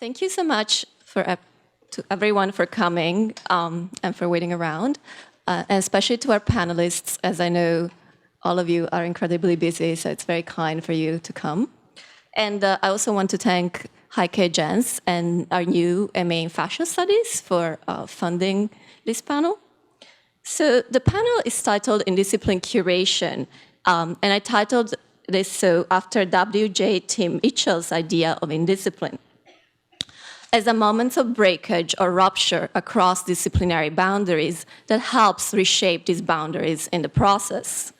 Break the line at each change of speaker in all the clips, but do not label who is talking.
Thank you so much to everyone for coming and for waiting around, and especially to our panelists, as I know all of you are incredibly busy, so it's very kind for you to come. And I also want to thank Heike Jens and our new MA in Fashion Studies for funding this panel. So the panel is titled Indisciplined Curation, and I titled this so after W.J. Tim Mitchell's idea of indiscipline as a moment of breakage or rupture across disciplinary boundaries that helps reshape these boundaries in the process.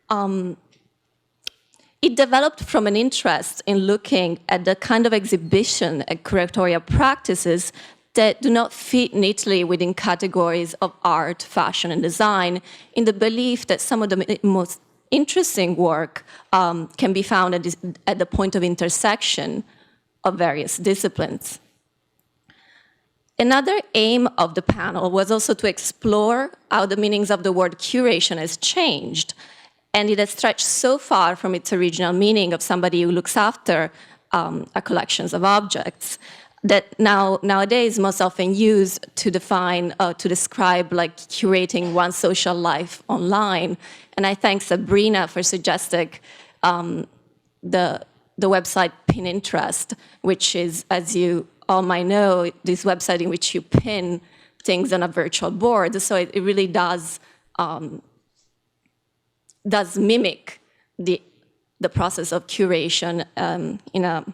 It developed from an interest in looking at the kind of exhibition and curatorial practices that do not fit neatly within categories of art, fashion, and design, in the belief that some of the most interesting work can be found at the point of intersection of various disciplines. Another aim of the panel was also to explore how the meanings of the word curation has changed, and it has stretched so far from its original meaning of somebody who looks after a collections of objects that nowadays most often used to define, to describe like curating one's social life online. And I thank Sabrina for suggesting the website Pinterest, which is, as you all might know, this website in which you pin things on a virtual board. So it really does mimic the process of curation in a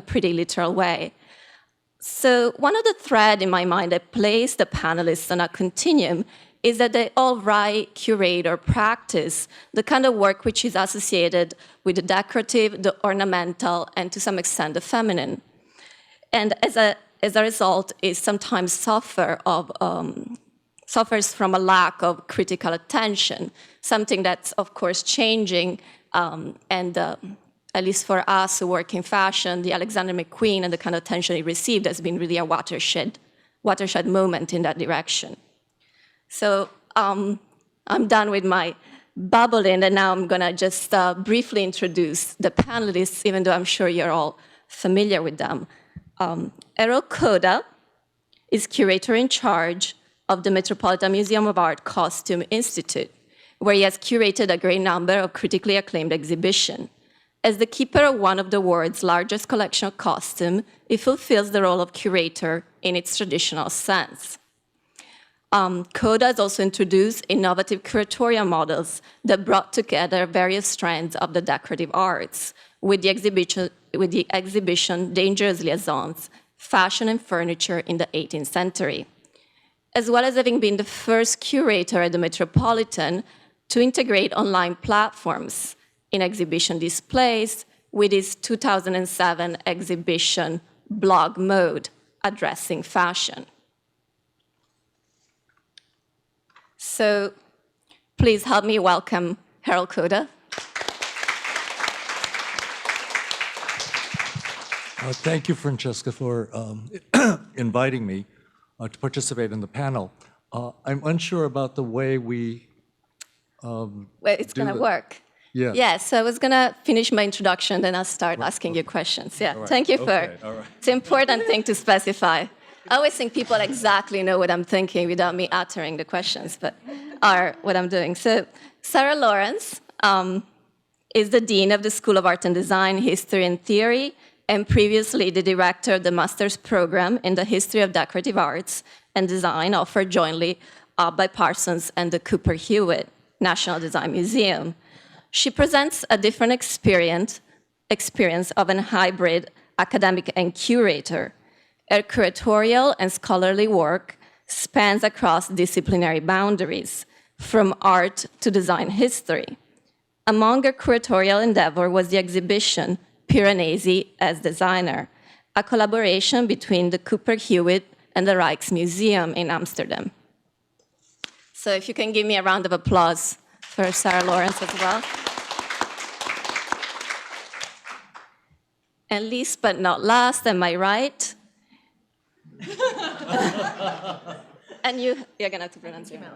pretty literal way. So one of the threads in my mind that places the panelists on a continuum is that they all write, curate, or practice the kind of work which is associated with the decorative, the ornamental, and to some extent the feminine. And as a result, it sometimes suffers from a lack of critical attention, something that's, of course, changing, and at least for us who work in fashion, the Alexander McQueen and the kind of attention it received has been really a watershed moment in that direction. So I'm done with my babbling, and now I'm going to just briefly introduce the panelists, even though I'm sure you're all familiar with them. Errol Koda is curator-in-charge of the Metropolitan Museum of Art Costume Institute, where he has curated a great number of critically acclaimed exhibitions. As the keeper of one of the world's largest collection of costume, he fulfills the role of curator in its traditional sense. Koda has also introduced innovative curatorial models that brought together various strands of the decorative arts with the exhibition Dangerous Liaisons, Fashion and Furniture in the 18th Century, as well as having been the first curator at the Metropolitan to integrate online platforms in exhibition displays with his 2007 exhibition Blog Mode, Addressing Fashion. So please help me welcome Errol Koda.
Thank you, Francesca, for inviting me to participate in the panel. I'm unsure about the way we
Well, it's going to work.
Yeah.
Yeah, so I was going to finish my introduction, then I'll start asking you questions. Yeah, thank you for It's an important thing to specify. I always think people exactly know what I'm thinking without me uttering the questions, but are what I'm doing. So Sarah Lawrence is the Dean of the School of Art and Design, History and Theory, and previously the director of the Master's Program in the History of Decorative Arts and Design offered jointly by Parsons and the Cooper Hewitt National Design Museum. She presents a different experience of a hybrid academic and curator. Her curatorial and scholarly work spans across disciplinary boundaries, from art to design history. Among her curatorial endeavor was the exhibition Piranesi as Designer, a collaboration between the Cooper Hewitt and the Rijksmuseum in Amsterdam. So if you can give me a round of applause for Sarah Lawrence as well. And least but not last, am I right? And you're going to have to pronounce your name.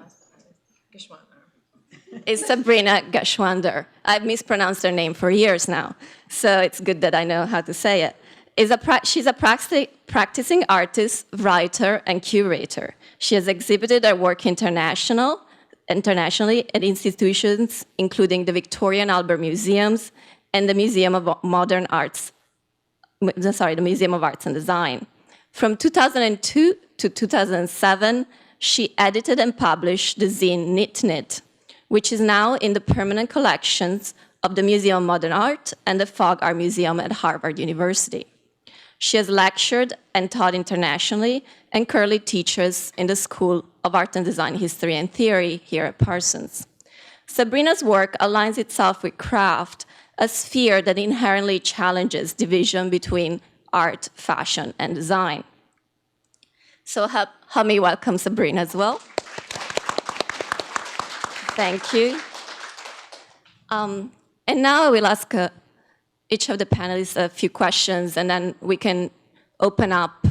It's Sabrina Gashwander. I've mispronounced her name for years now, so it's good that I know how to say it. she's a practicing artist, writer, and curator. She has exhibited her work internationally at institutions including the Victoria and Albert Museums and the Museum of Modern Arts, the Museum of Arts and Design. From 2002 to 2007, she edited and published the zine Knit Knit, which is now in the permanent collections of the Museum of Modern Art and the Fogg Art Museum at Harvard University. She has lectured and taught internationally and currently teaches in the School of Art and Design History and Theory here at Parsons. Sabrina's work aligns itself with craft, a sphere that inherently challenges division between art, fashion, and design. So help me welcome Sabrina as well. Thank you. And now I will ask each of the panelists a few questions, and then we can open up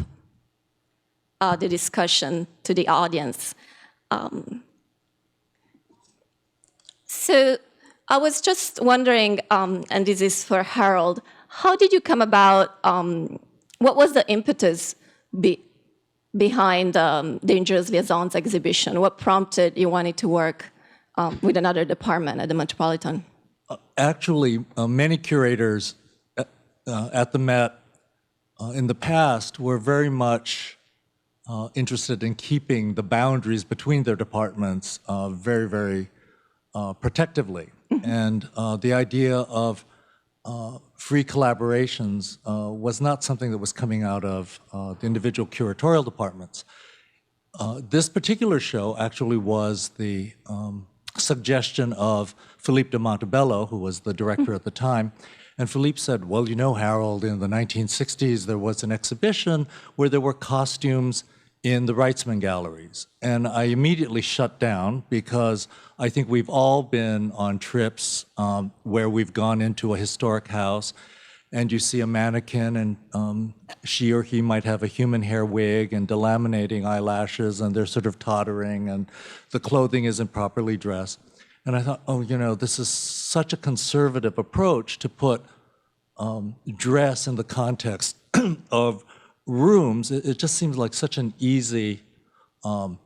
the discussion to the audience. So I was just wondering, and this is for Harold, how did you come about, what was the impetus behind Dangerous Liaisons exhibition? What prompted you wanting to work with another department at the Metropolitan?
Actually, many curators at the Met in the past were very much interested in keeping the boundaries between their departments very, very protectively. And the idea of free collaborations was not something that was coming out of the individual curatorial departments. This particular show actually was the suggestion of Philippe De Montebello, who was the director at the time. And Philippe said, well, you know, Harold, in the 1960s, there was an exhibition where there were costumes in the Wrightsman galleries. And I immediately shut down because I think we've all been on trips where we've gone into a historic house and you see a mannequin and she or he might have a human hair wig and delaminating eyelashes and they're sort of tottering and the clothing isn't properly dressed. And I thought, oh, you know, this is such a conservative approach to put dress in the context of rooms. It just seems like such an easy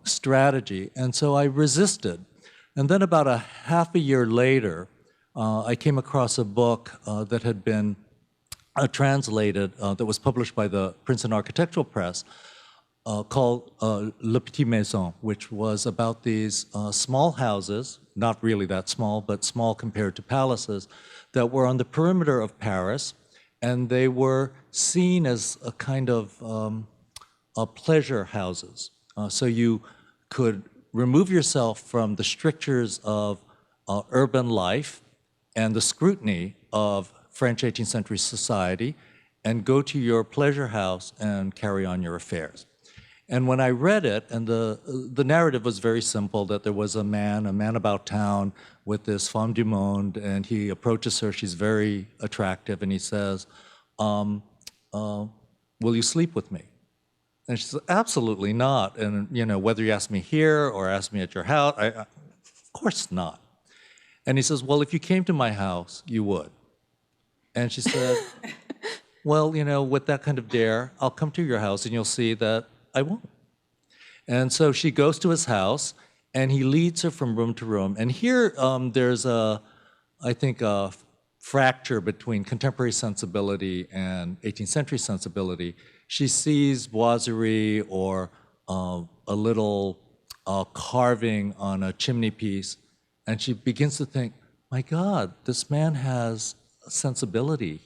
strategy. And so I resisted. And then about a half a year later, I came across a book that had been translated, that was published by the Princeton Architectural Press, called Le Petit Maison, which was about these small houses, not really that small, but small compared to palaces, that were on the perimeter of Paris, and they were seen as a kind of pleasure houses. So you could remove yourself from the strictures of urban life and the scrutiny of French 18th century society and go to your pleasure house and carry on your affairs. And when I read it, and the narrative was very simple, that there was a man about town with this femme du monde, and he approaches her, she's very attractive, and he says, will you sleep with me? And she says, absolutely not. And you know, whether you ask me here or ask me at your house, of course not. And he says, well, if you came to my house, you would. And she said, well, you know, with that kind of dare, I'll come to your house and you'll see that I won't. And so she goes to his house and he leads her from room to room. And here there's I think, a fracture between contemporary sensibility and 18th century sensibility. She sees boiserie or a little carving on a chimney piece, and she begins to think, my God, this man has sensibility.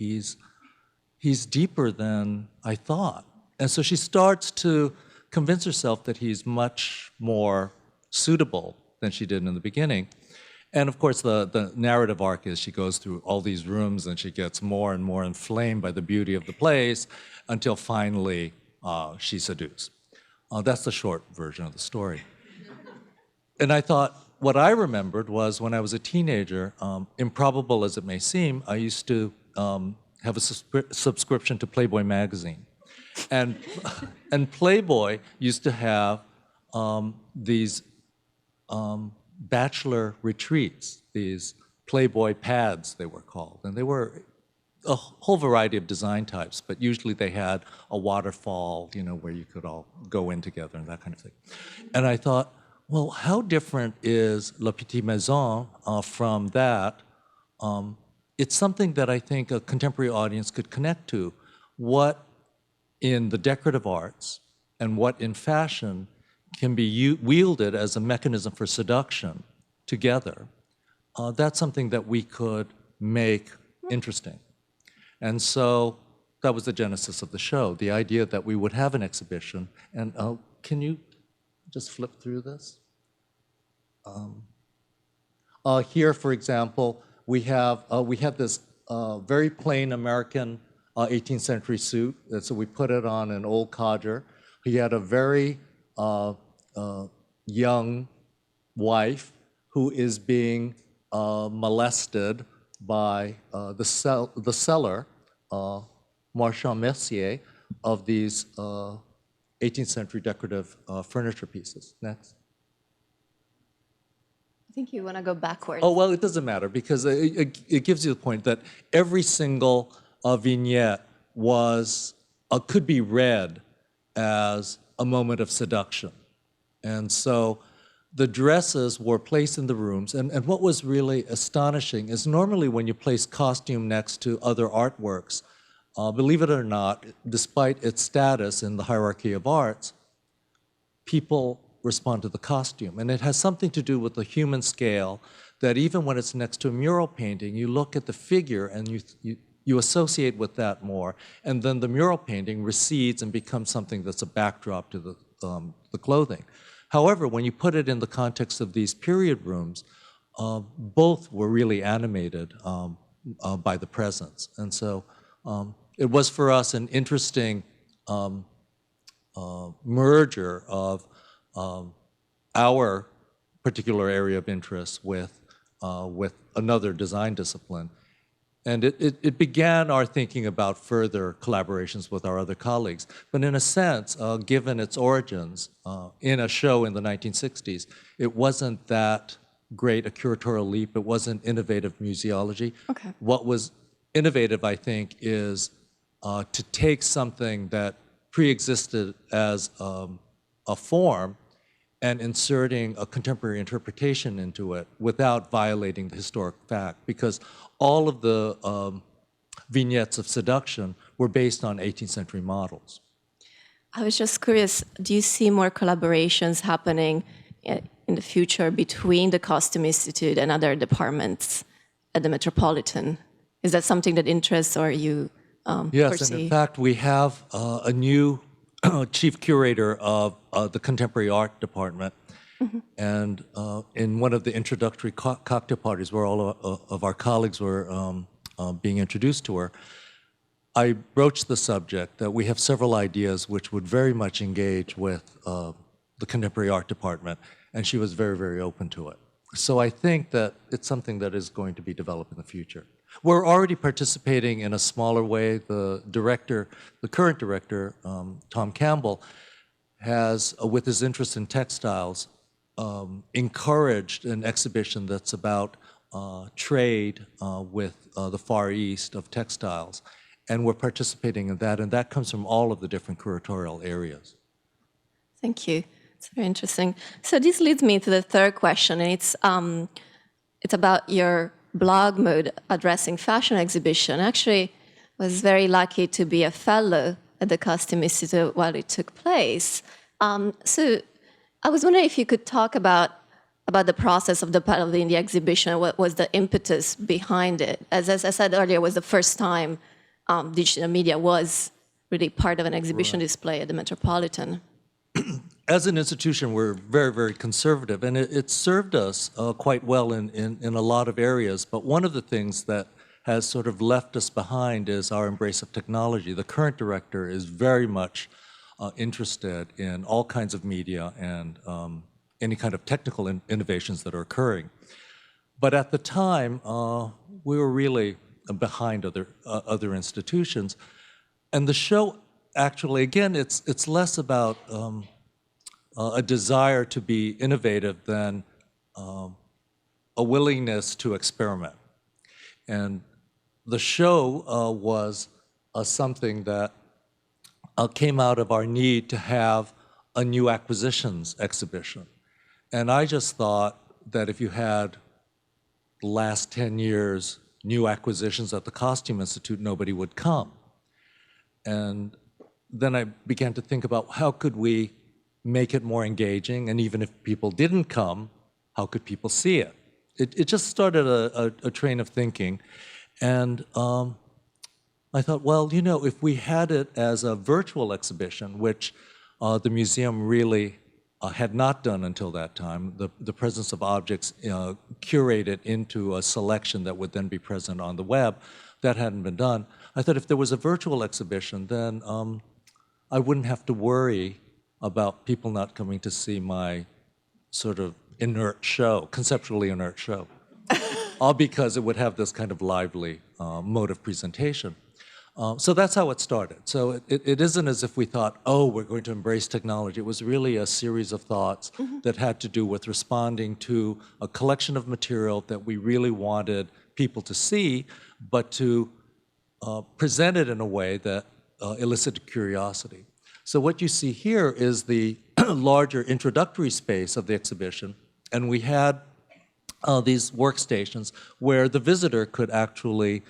He's deeper than I thought. And so she starts to convince herself that he's much more suitable than she did in the beginning. And of course, the narrative arc is she goes through all these rooms and she gets more and more inflamed by the beauty of the place until finally she's seduced. That's the short version of the story. And I thought, what I remembered was when I was a teenager, improbable as it may seem, I used to have a subscription to Playboy magazine. And Playboy used to have these bachelor retreats, these Playboy pads they were called. And they were a whole variety of design types, but usually they had a waterfall, where you could all go in together and that kind of thing. And I thought, well, how different is La Petite Maison from that? It's something that I think a contemporary audience could connect to. What in the decorative arts and what in fashion can be wielded as a mechanism for seduction together, that's something that we could make interesting. And so that was the genesis of the show, the idea that we would have an exhibition. And can you just flip through this? Here, for example, we have this very plain American 18th century suit. So we put it on an old codger. He had a very young wife who is being molested by the seller, Marchand Mercier, of these 18th century decorative furniture pieces. Next.
I think you want to go backwards.
Oh, well, it doesn't matter because it gives you the point that every single vignette could be read as a moment of seduction. And so the dresses were placed in the rooms. And what was really astonishing is normally when you place costume next to other artworks, believe it or not, despite its status in the hierarchy of arts, people respond to the costume. And it has something to do with the human scale that even when it's next to a mural painting, you look at the figure and you associate with that more. And then the mural painting recedes and becomes something that's a backdrop to the clothing. However, when you put it in the context of these period rooms, both were really animated by the presence. And so it was for us an interesting merger of our particular area of interest with another design discipline. And it began our thinking about further collaborations with our other colleagues. But in a sense, given its origins in a show in the 1960s, it wasn't that great a curatorial leap. It wasn't innovative museology.
Okay.
What was innovative, I think, is to take something that pre-existed as a form and inserting a contemporary interpretation into it without violating the historic fact, because all of the vignettes of seduction were based on 18th century models.
I was just curious, do you see more collaborations happening in the future between the Costume Institute and other departments at the Metropolitan? Is that something that interests or you
Yes,
foresee?
and in fact, we have a new chief curator of the contemporary art department. Mm-hmm. And in one of the introductory cocktail parties where all of our colleagues were being introduced to her, I broached the subject that we have several ideas which would very much engage with the contemporary art department, and she was very, very open to it. So I think that it's something that is going to be developed in the future. We're already participating in a smaller way. The current director, Tom Campbell, has, with his interest in textiles, encouraged an exhibition that's about trade with the Far East of textiles. And we're participating in that, and that comes from all of the different curatorial areas.
Thank you. It's very interesting. So this leads me to the third question, and it's about your blog mode addressing fashion exhibition. Actually, I was very lucky to be a fellow at the Costume Institute while it took place. So I was wondering if you could talk about the process of developing the exhibition. What was the impetus behind it? As I said earlier, it was the first time digital media was really part of an exhibition display at the Metropolitan.
As an institution, we're very, very conservative, and it served us quite well in a lot of areas. But one of the things that has sort of left us behind is our embrace of technology. The current director is very much interested in all kinds of media and any kind of technical innovations that are occurring. But at the time, we were really behind other institutions. And the show, actually, again, it's less about a desire to be innovative than a willingness to experiment. And the show was something that came out of our need to have a new acquisitions exhibition. And I just thought that if you had the last 10 years new acquisitions at the Costume Institute, nobody would come. And then I began to think about how could we make it more engaging, and even if people didn't come, how could people see it? It just started a train of thinking. And I thought, well, you know, if we had it as a virtual exhibition, which the museum really had not done until that time, the presence of objects curated into a selection that would then be present on the web, that hadn't been done. I thought if there was a virtual exhibition, then I wouldn't have to worry about people not coming to see my sort of inert show, conceptually inert show, all because it would have this kind of lively mode of presentation. So that's how it started. So it isn't as if we thought, oh, we're going to embrace technology. It was really a series of thoughts that had to do with responding to a collection of material that we really wanted people to see, but to present it in a way that elicited curiosity. So what you see here is the larger introductory space of the exhibition, and we had these workstations where the visitor could actually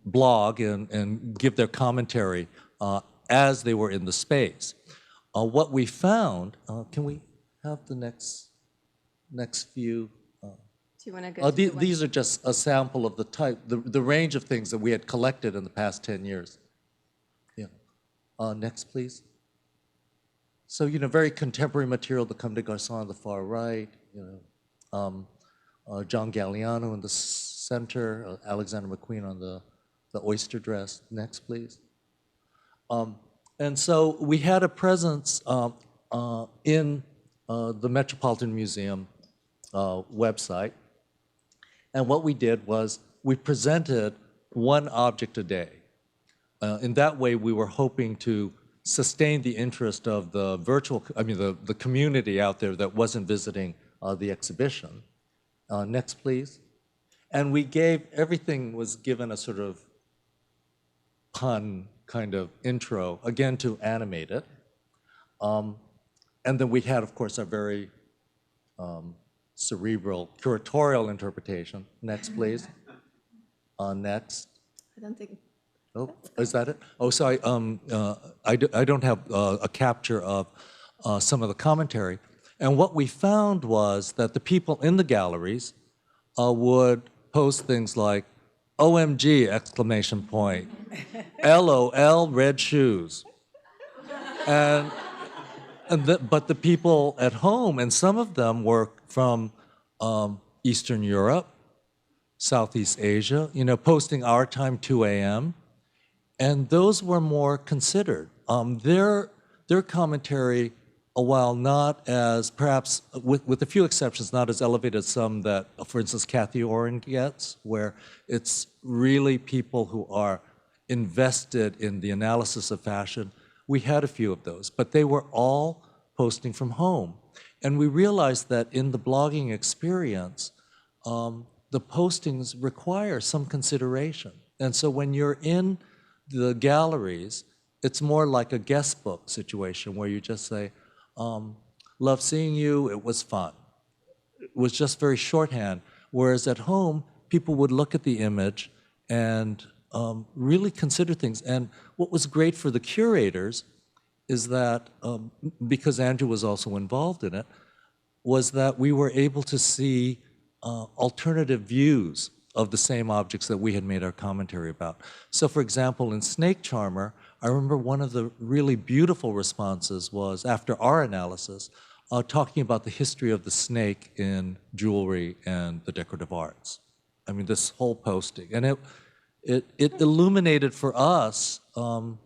blog and give their commentary as they were in the space. What we found, can we have the next few?
Do you want to go to
these are just a sample of the type, the range of things that we had collected in the past 10 years. Yeah. Next, please. So, you know, very contemporary material, the Comme des Garçons on the far right, you know, John Galliano in the center, Alexander McQueen on the oyster dress. Next, please. And so we had a presence in the Metropolitan Museum website. And what we did was we presented one object a day. In that way, we were hoping to sustain the interest of the the community out there that wasn't visiting the exhibition. Next, please. And we everything was given a sort of pun kind of intro, again, to animate it. And then we had, of course, our very cerebral curatorial interpretation. Next, please. Next.
I don't think.
Oh, is that it? Oh, sorry. I don't have a capture of some of the commentary. And what we found was that the people in the galleries would post things like, OMG, exclamation point, LOL, red shoes. But the people at home, and some of them were from Eastern Europe, Southeast Asia, you know, posting our time 2 a.m., and those were more considered. Their commentary, while not as, perhaps, with a few exceptions, not as elevated as some that, for instance, Kathy Oren gets, where it's really people who are invested in the analysis of fashion. We had a few of those, but they were all posting from home. And we realized that in the blogging experience, the postings require some consideration. And so when you're in the galleries, it's more like a guest book situation where you just say, love seeing you, it was fun. It was just very shorthand. Whereas at home, people would look at the image and really consider things. And what was great for the curators is that, because Andrew was also involved in it, was that we were able to see alternative views of the same objects that we had made our commentary about. So for example, in Snake Charmer, I remember one of the really beautiful responses was, after our analysis, talking about the history of the snake in jewelry and the decorative arts. I mean, this whole posting. And it illuminated for us the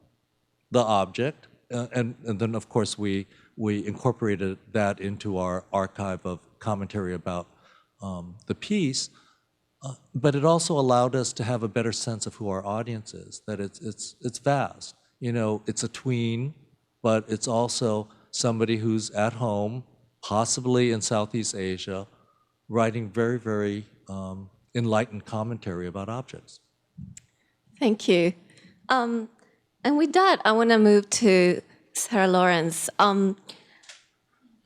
object, and then of course we incorporated that into our archive of commentary about the piece. But it also allowed us to have a better sense of who our audience is, that it's vast. You know, it's a tween, but it's also somebody who's at home, possibly in Southeast Asia, writing very, very enlightened commentary about objects.
Thank you. And with that, I want to move to Sarah Lawrence.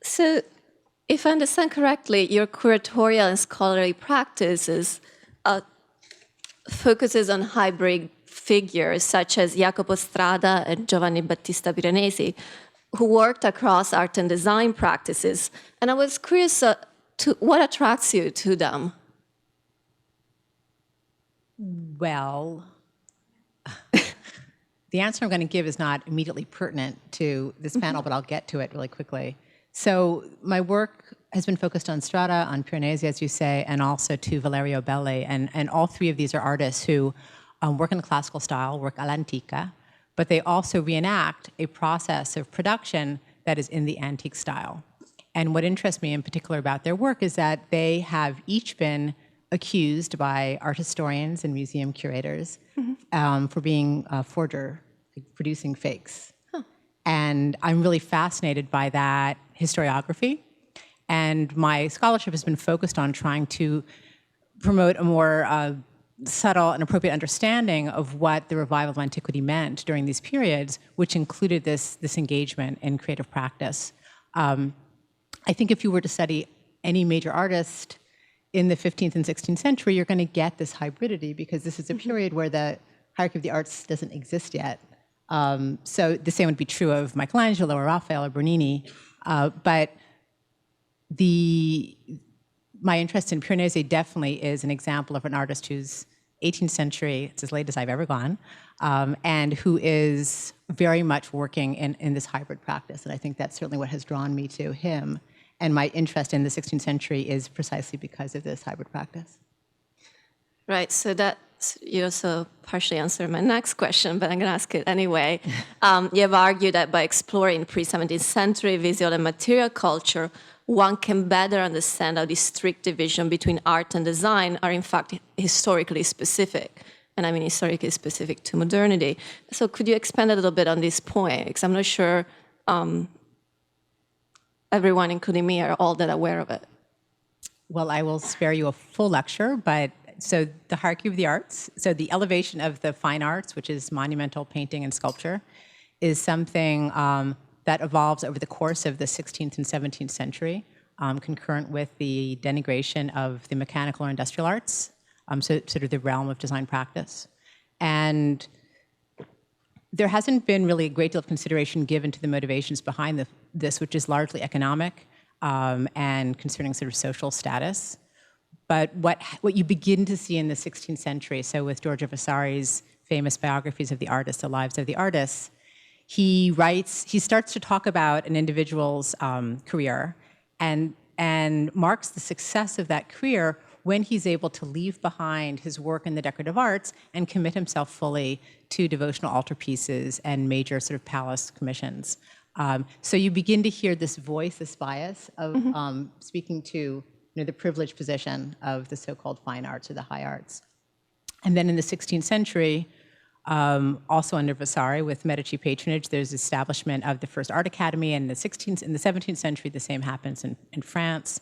So if I understand correctly, your curatorial and scholarly practices focuses on hybrid figures such as Jacopo Strada and Giovanni Battista Piranesi, who worked across art and design practices. And I was curious to what attracts you to them?
Well, the answer I'm going to give is not immediately pertinent to this panel, but I'll get to it really quickly. So my work has been focused on Strada, on Piranesi, as you say, and also to Valerio Belli. And all three of these are artists who work in the classical style, work all'antica, but they also reenact a process of production that is in the antique style. And what interests me in particular about their work is that they have each been accused by art historians and museum curators for being a forger, producing fakes. Huh. And I'm really fascinated by that historiography. And my scholarship has been focused on trying to promote a more subtle and appropriate understanding of what the revival of antiquity meant during these periods, which included this engagement in creative practice. I think if you were to study any major artist in the 15th and 16th century, you're going to get this hybridity because this is a period where the hierarchy of the arts doesn't exist yet. So the same would be true of Michelangelo or Raphael or Bernini. But my interest in Piranesi definitely is an example of an artist who's 18th century, it's as late as I've ever gone, and who is very much working in this hybrid practice. And I think that's certainly what has drawn me to him. And my interest in the 16th century is precisely because of this hybrid practice.
Right, so that you also partially answered my next question, but I'm going to ask it anyway. You have argued that by exploring pre-17th century visual and material culture, one can better understand how the strict division between art and design are in fact historically specific. And I mean historically specific to modernity. So could you expand a little bit on this point? Because I'm not sure everyone, including me, are all that aware of it.
Well, I will spare you a full lecture, but so the hierarchy of the arts, so the elevation of the fine arts, which is monumental painting and sculpture, is something that evolves over the course of the 16th and 17th century, concurrent with the denigration of the mechanical or industrial arts, so sort of the realm of design practice. And there hasn't been really a great deal of consideration given to the motivations behind this, which is largely economic and concerning sort of social status. But what you begin to see in the 16th century, so with Giorgio Vasari's famous biographies of the artists, the lives of the artists, he starts to talk about an individual's career and marks the success of that career when he's able to leave behind his work in the decorative arts and commit himself fully to devotional altarpieces and major sort of palace commissions. So you begin to hear this voice, this bias of speaking to the privileged position of the so-called fine arts or the high arts. And then in the 16th century, also under Vasari, with Medici patronage, there's establishment of the first art academy. And in the 17th century, the same happens in France.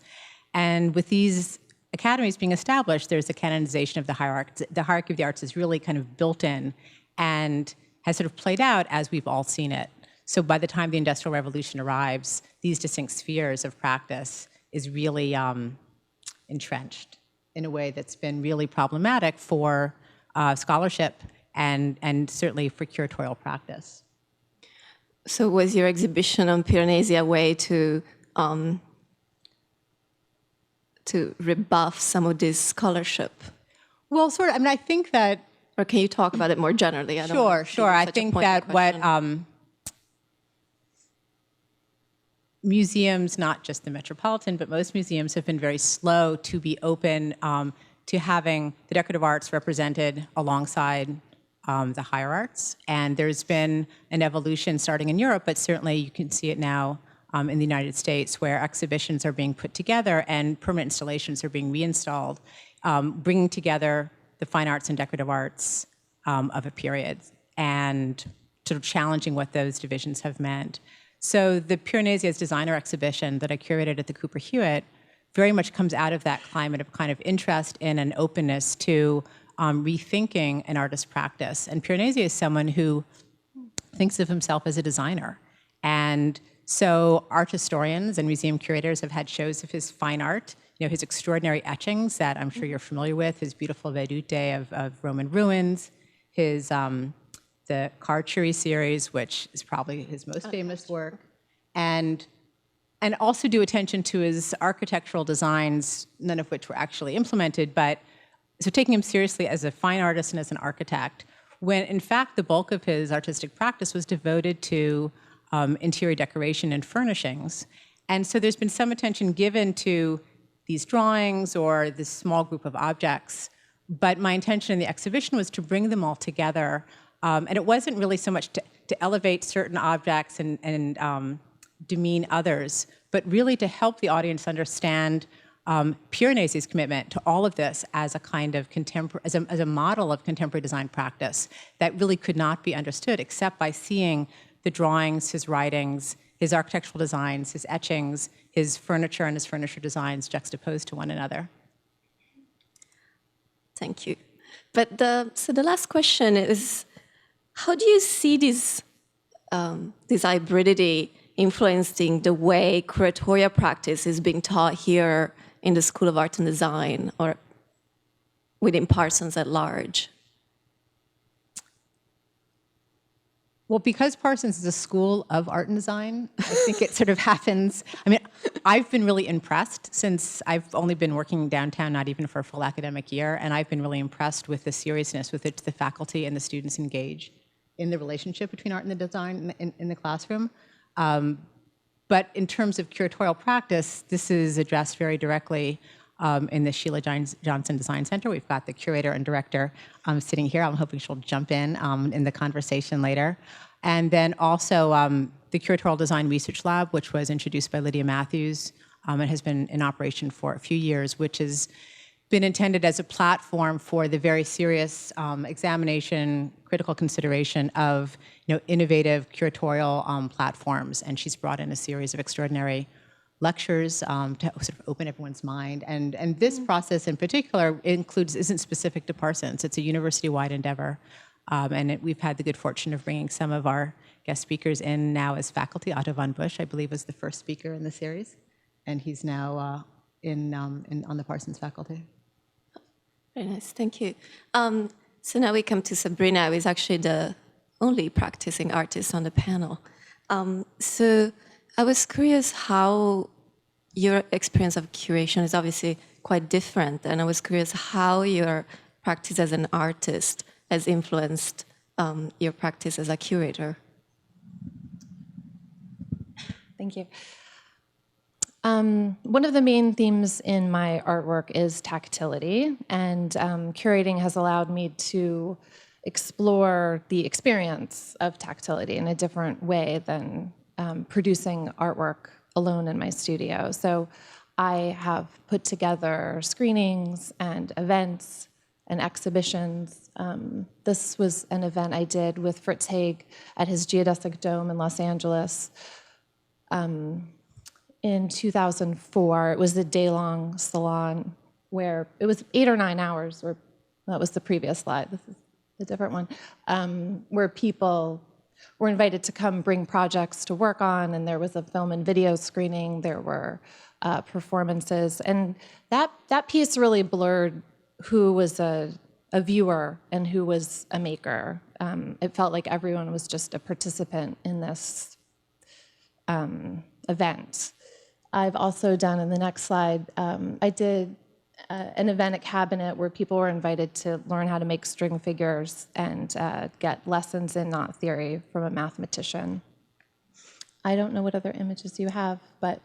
And with these academies being established, there's a canonization of the hierarchy. The hierarchy of the arts is really kind of built in and has sort of played out as we've all seen it. So by the time the Industrial Revolution arrives, these distinct spheres of practice is really entrenched in a way that's been really problematic for scholarship and certainly for curatorial practice.
So was your exhibition on Piranesi a way to rebuff some of this scholarship?
Well, sort of. I mean, I think that...
Or can you talk about it more generally?
Sure. I think that what museums, not just the Metropolitan, but most museums have been very slow to be open to having the decorative arts represented alongside the higher arts. And there's been an evolution starting in Europe, but certainly you can see it now in the United States, where exhibitions are being put together and permanent installations are being reinstalled, bringing together the fine arts and decorative arts of a period and sort of challenging what those divisions have meant. So the Piranesi as Designer exhibition that I curated at the Cooper Hewitt very much comes out of that climate of kind of interest in and openness to rethinking an artist's practice. And Piranesi is someone who thinks of himself as a designer. And so art historians and museum curators have had shows of his fine art, his extraordinary etchings that I'm sure you're familiar with, his beautiful vedute of Roman ruins, his the Curatorial series, which is probably his most famous work, and also do attention to his architectural designs, none of which were actually implemented, but so taking him seriously as a fine artist and as an architect, when in fact the bulk of his artistic practice was devoted to interior decoration and furnishings. And so there's been some attention given to these drawings or this small group of objects, but my intention in the exhibition was to bring them all together. And it wasn't really so much to elevate certain objects and demean others, but really to help the audience understand Piranesi's commitment to all of this as a kind of as a model of contemporary design practice that really could not be understood except by seeing the drawings, his writings, his architectural designs, his etchings, his furniture and his furniture designs juxtaposed to one another.
Thank you. But so the last question is, how do you see this hybridity influencing the way curatorial practice is being taught here in the School of Art and Design or within Parsons at large?
Well, because Parsons is a school of art and design, I think it sort of happens. I mean, I've been really impressed since I've only been working downtown, not even for a full academic year, and I've been really impressed with the seriousness with which the faculty and the students engage in the relationship between art and the design in the classroom. But in terms of curatorial practice, this is addressed very directly in the Sheila Johnson Design Center. We've got the curator and director sitting here. I'm hoping she'll jump in the conversation later. And then also the Curatorial Design Research Lab, which was introduced by Lydia Matthews and has been in operation for a few years, which has been intended as a platform for the very serious examination, critical consideration of innovative curatorial platforms. And she's brought in a series of extraordinary lectures to sort of open everyone's mind. And this process in particular isn't specific to Parsons. It's a university-wide endeavor. And we've had the good fortune of bringing some of our guest speakers in now as faculty. Otto von Busch, I believe, was the first speaker in the series. And he's now on the Parsons faculty.
Very nice, thank you. So now we come to Sabrina, who is actually the only practicing artist on the panel. So I was curious how your experience of curation is obviously quite different, and I was curious how your practice as an artist has influenced your practice as a curator.
Thank you. One of the main themes in my artwork is tactility, and curating has allowed me to explore the experience of tactility in a different way than producing artwork alone in my studio. So I have put together screenings and events and exhibitions. This was an event I did with Fritz Haig at his geodesic dome in Los Angeles in 2004. It was a day-long salon where it was 8 or 9 hours, or that was the previous slide, this is a different one, where people were invited to come bring projects to work on, and there was a film and video screening, there were performances, and that piece really blurred who was a viewer and who was a maker. It felt like everyone was just a participant in this event. I've also done, in the next slide, I did an event at Cabinet where people were invited to learn how to make string figures and get lessons in knot theory from a mathematician. I don't know what other images you have, but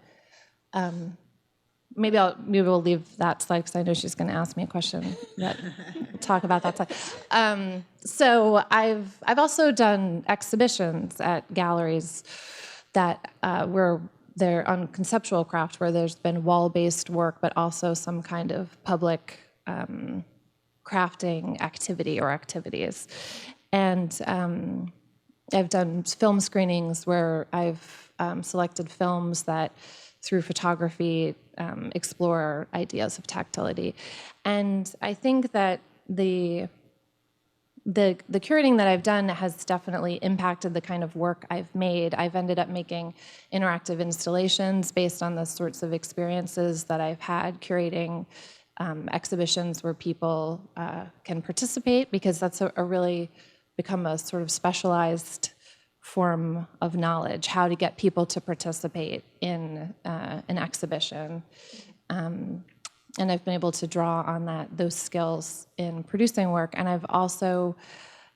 maybe we'll leave that slide because I know she's going to ask me a question. Talk about that slide. So I've also done exhibitions at galleries that were there on conceptual craft, where there's been wall-based work, but also some kind of public crafting activity or activities. And I've done film screenings where I've selected films that through photography, explore ideas of tactility. And I think that the curating that I've done has definitely impacted the kind of work I've made. I've ended up making interactive installations based on the sorts of experiences that I've had curating exhibitions where people can participate, because that's a really become a sort of specialized form of knowledge, how to get people to participate in an exhibition. And I've been able to draw on those skills in producing work. And I've also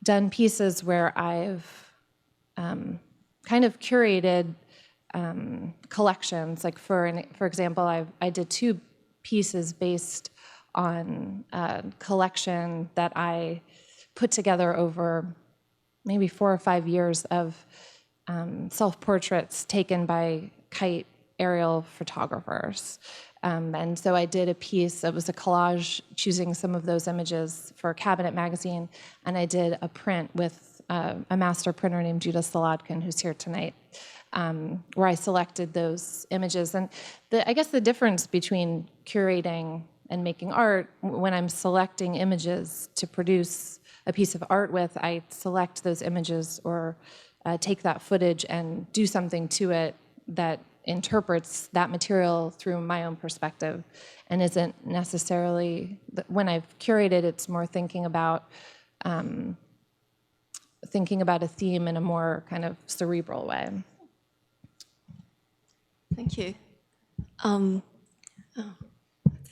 done pieces where I've kind of curated collections. Like for example, I did 2 pieces based on a collection that I put together over maybe 4 or 5 years of self-portraits taken by kite aerial photographers. And so I did a piece, it was a collage, choosing some of those images for Cabinet magazine, and I did a print with a master printer named Judah Solodkin, who's here tonight, where I selected those images. And I guess the difference between curating and making art, when I'm selecting images to produce a piece of art with, I select those images or take that footage and do something to it that interprets that material through my own perspective, and isn't necessarily, when I've curated, it's more thinking about a theme in a more kind of cerebral way.
Thank you. That's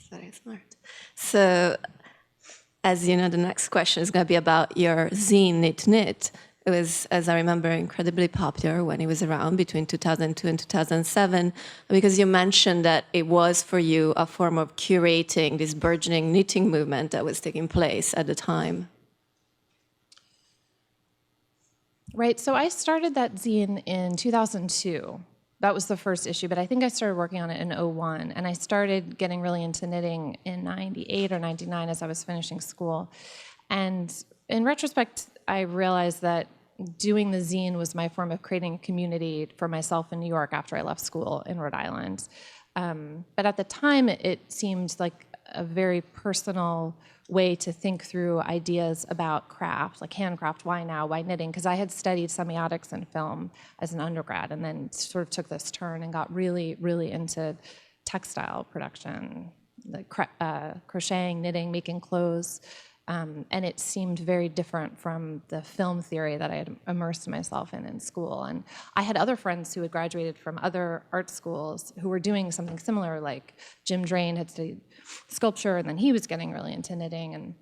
very smart. So, as you know, the next question is going to be about your zine, Knit Knit. It was, as I remember, incredibly popular when it was around between 2002 and 2007, because you mentioned that it was for you a form of curating this burgeoning knitting movement that was taking place at the time.
Right, so I started that zine in 2002. That was the first issue, but I think I started working on it in 2001, and I started getting really into knitting in 98 or 99 as I was finishing school. And in retrospect, I realized that doing the zine was my form of creating a community for myself in New York after I left school in Rhode Island. But at the time, it seemed like a very personal way to think through ideas about craft, like handcraft, why now, why knitting? Because I had studied semiotics and film as an undergrad, and then sort of took this turn and got really, really into textile production, like crocheting, knitting, making clothes. And it seemed very different from the film theory that I had immersed myself in school. And I had other friends who had graduated from other art schools who were doing something similar, like Jim Drain had studied sculpture, and then he was getting really into knitting, and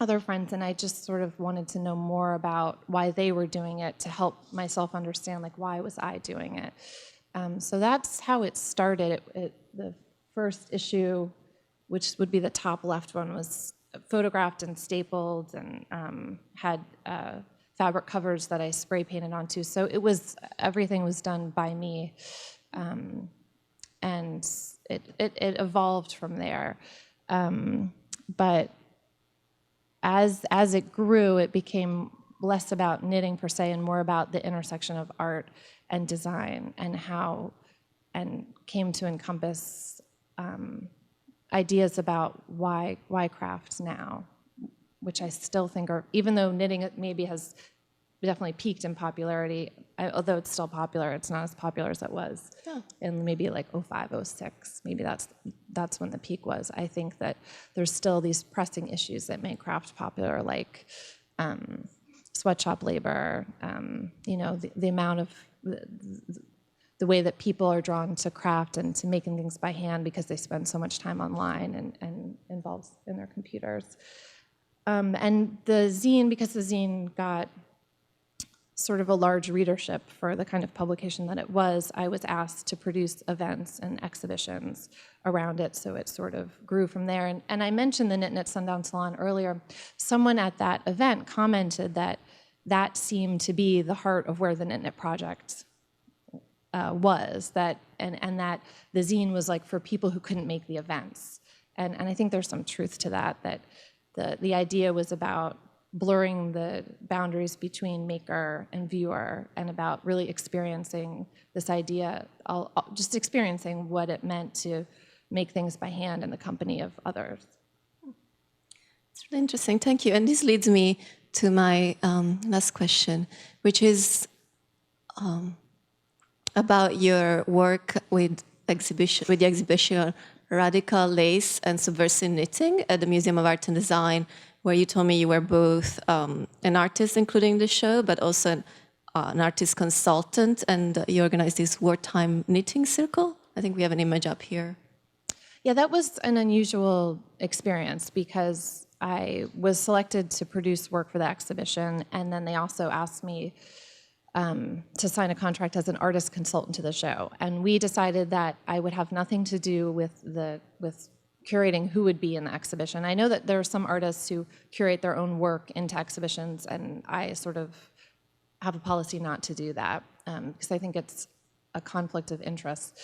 other friends. And I just sort of wanted to know more about why they were doing it to help myself understand, like, why was I doing it? So that's how it started. The first issue, which would be the top left one, was photographed and stapled, and had fabric covers that I spray painted onto. So everything was done by me, and it evolved from there. But as it grew, it became less about knitting per se and more about the intersection of art and design, and came to encompass ideas about why crafts now, which I still think are, even though knitting maybe has definitely peaked in popularity, although it's still popular, it's not as popular as it was in maybe like 05, 06. Maybe that's when the peak was. I think that there's still these pressing issues that make craft popular, like sweatshop labor, the amount of the way that people are drawn to craft and to making things by hand because they spend so much time online and involved in their computers. And the zine, because the zine got sort of a large readership for the kind of publication that it was, I was asked to produce events and exhibitions around it, so it sort of grew from there. And I mentioned the Knit Knit Sundown Salon earlier. Someone at that event commented that seemed to be the heart of where the Knit Knit project was, and that the zine was like for people who couldn't make the events. And I think there's some truth to that the idea was about blurring the boundaries between maker and viewer, and about really experiencing this idea, just experiencing what it meant to make things by hand in the company of others.
It's really interesting, thank you. And this leads me to my last question, which is about your work with the exhibition Radical Lace and Subversive Knitting at the Museum of Art and Design, where you told me you were both an artist, including the show, but also an artist consultant, and you organized this wartime knitting circle. I think we have an image up here.
Yeah, that was an unusual experience because I was selected to produce work for the exhibition, and then they also asked me to sign a contract as an artist consultant to the show. And we decided that I would have nothing to do with curating who would be in the exhibition. I know that there are some artists who curate their own work into exhibitions, and I sort of have a policy not to do that because I think it's a conflict of interest.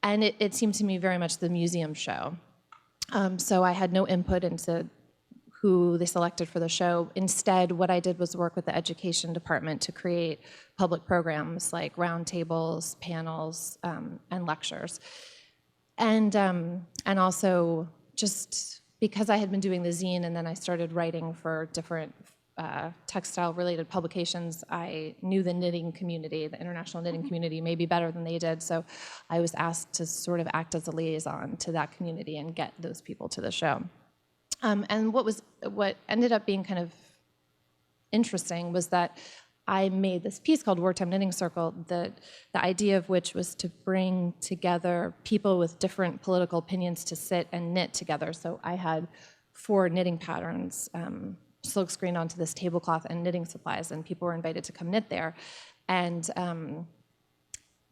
And it seemed to me very much the museum show. So I had no input into who they selected for the show. Instead, what I did was work with the education department to create public programs like roundtables, panels, and lectures. And also just because I had been doing the zine and then I started writing for different textile-related publications, I knew the knitting community, the international knitting community, maybe better than they did. So I was asked to sort of act as a liaison to that community and get those people to the show. And what ended up being kind of interesting was that I made this piece called Wartime Knitting Circle, the idea of which was to bring together people with different political opinions to sit and knit together. So I had 4 knitting patterns silkscreened onto this tablecloth and knitting supplies, and people were invited to come knit there. And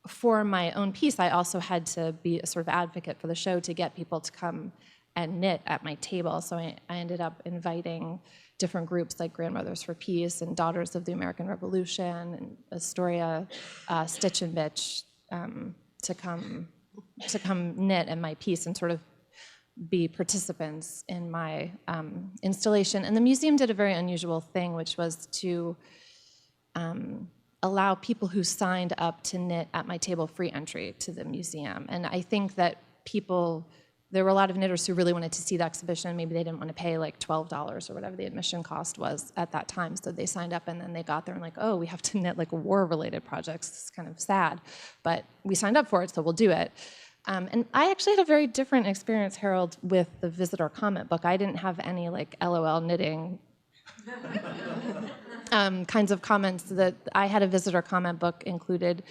for my own piece, I also had to be a sort of advocate for the show to get people to come and knit at my table. So I ended up inviting different groups like Grandmothers for Peace and Daughters of the American Revolution and Astoria, Stitch and Bitch to come knit in my piece and sort of be participants in my installation. And the museum did a very unusual thing, which was to allow people who signed up to knit at my table free entry to the museum. And I think that there were a lot of knitters who really wanted to see the exhibition. Maybe they didn't want to pay like $12 or whatever the admission cost was at that time. So they signed up and then they got there and like, oh, we have to knit like war-related projects. It's kind of sad, but we signed up for it, so we'll do it. And I actually had a very different experience, Harold, with the visitor comment book. I didn't have any like LOL knitting kinds of comments. That I had a visitor comment book included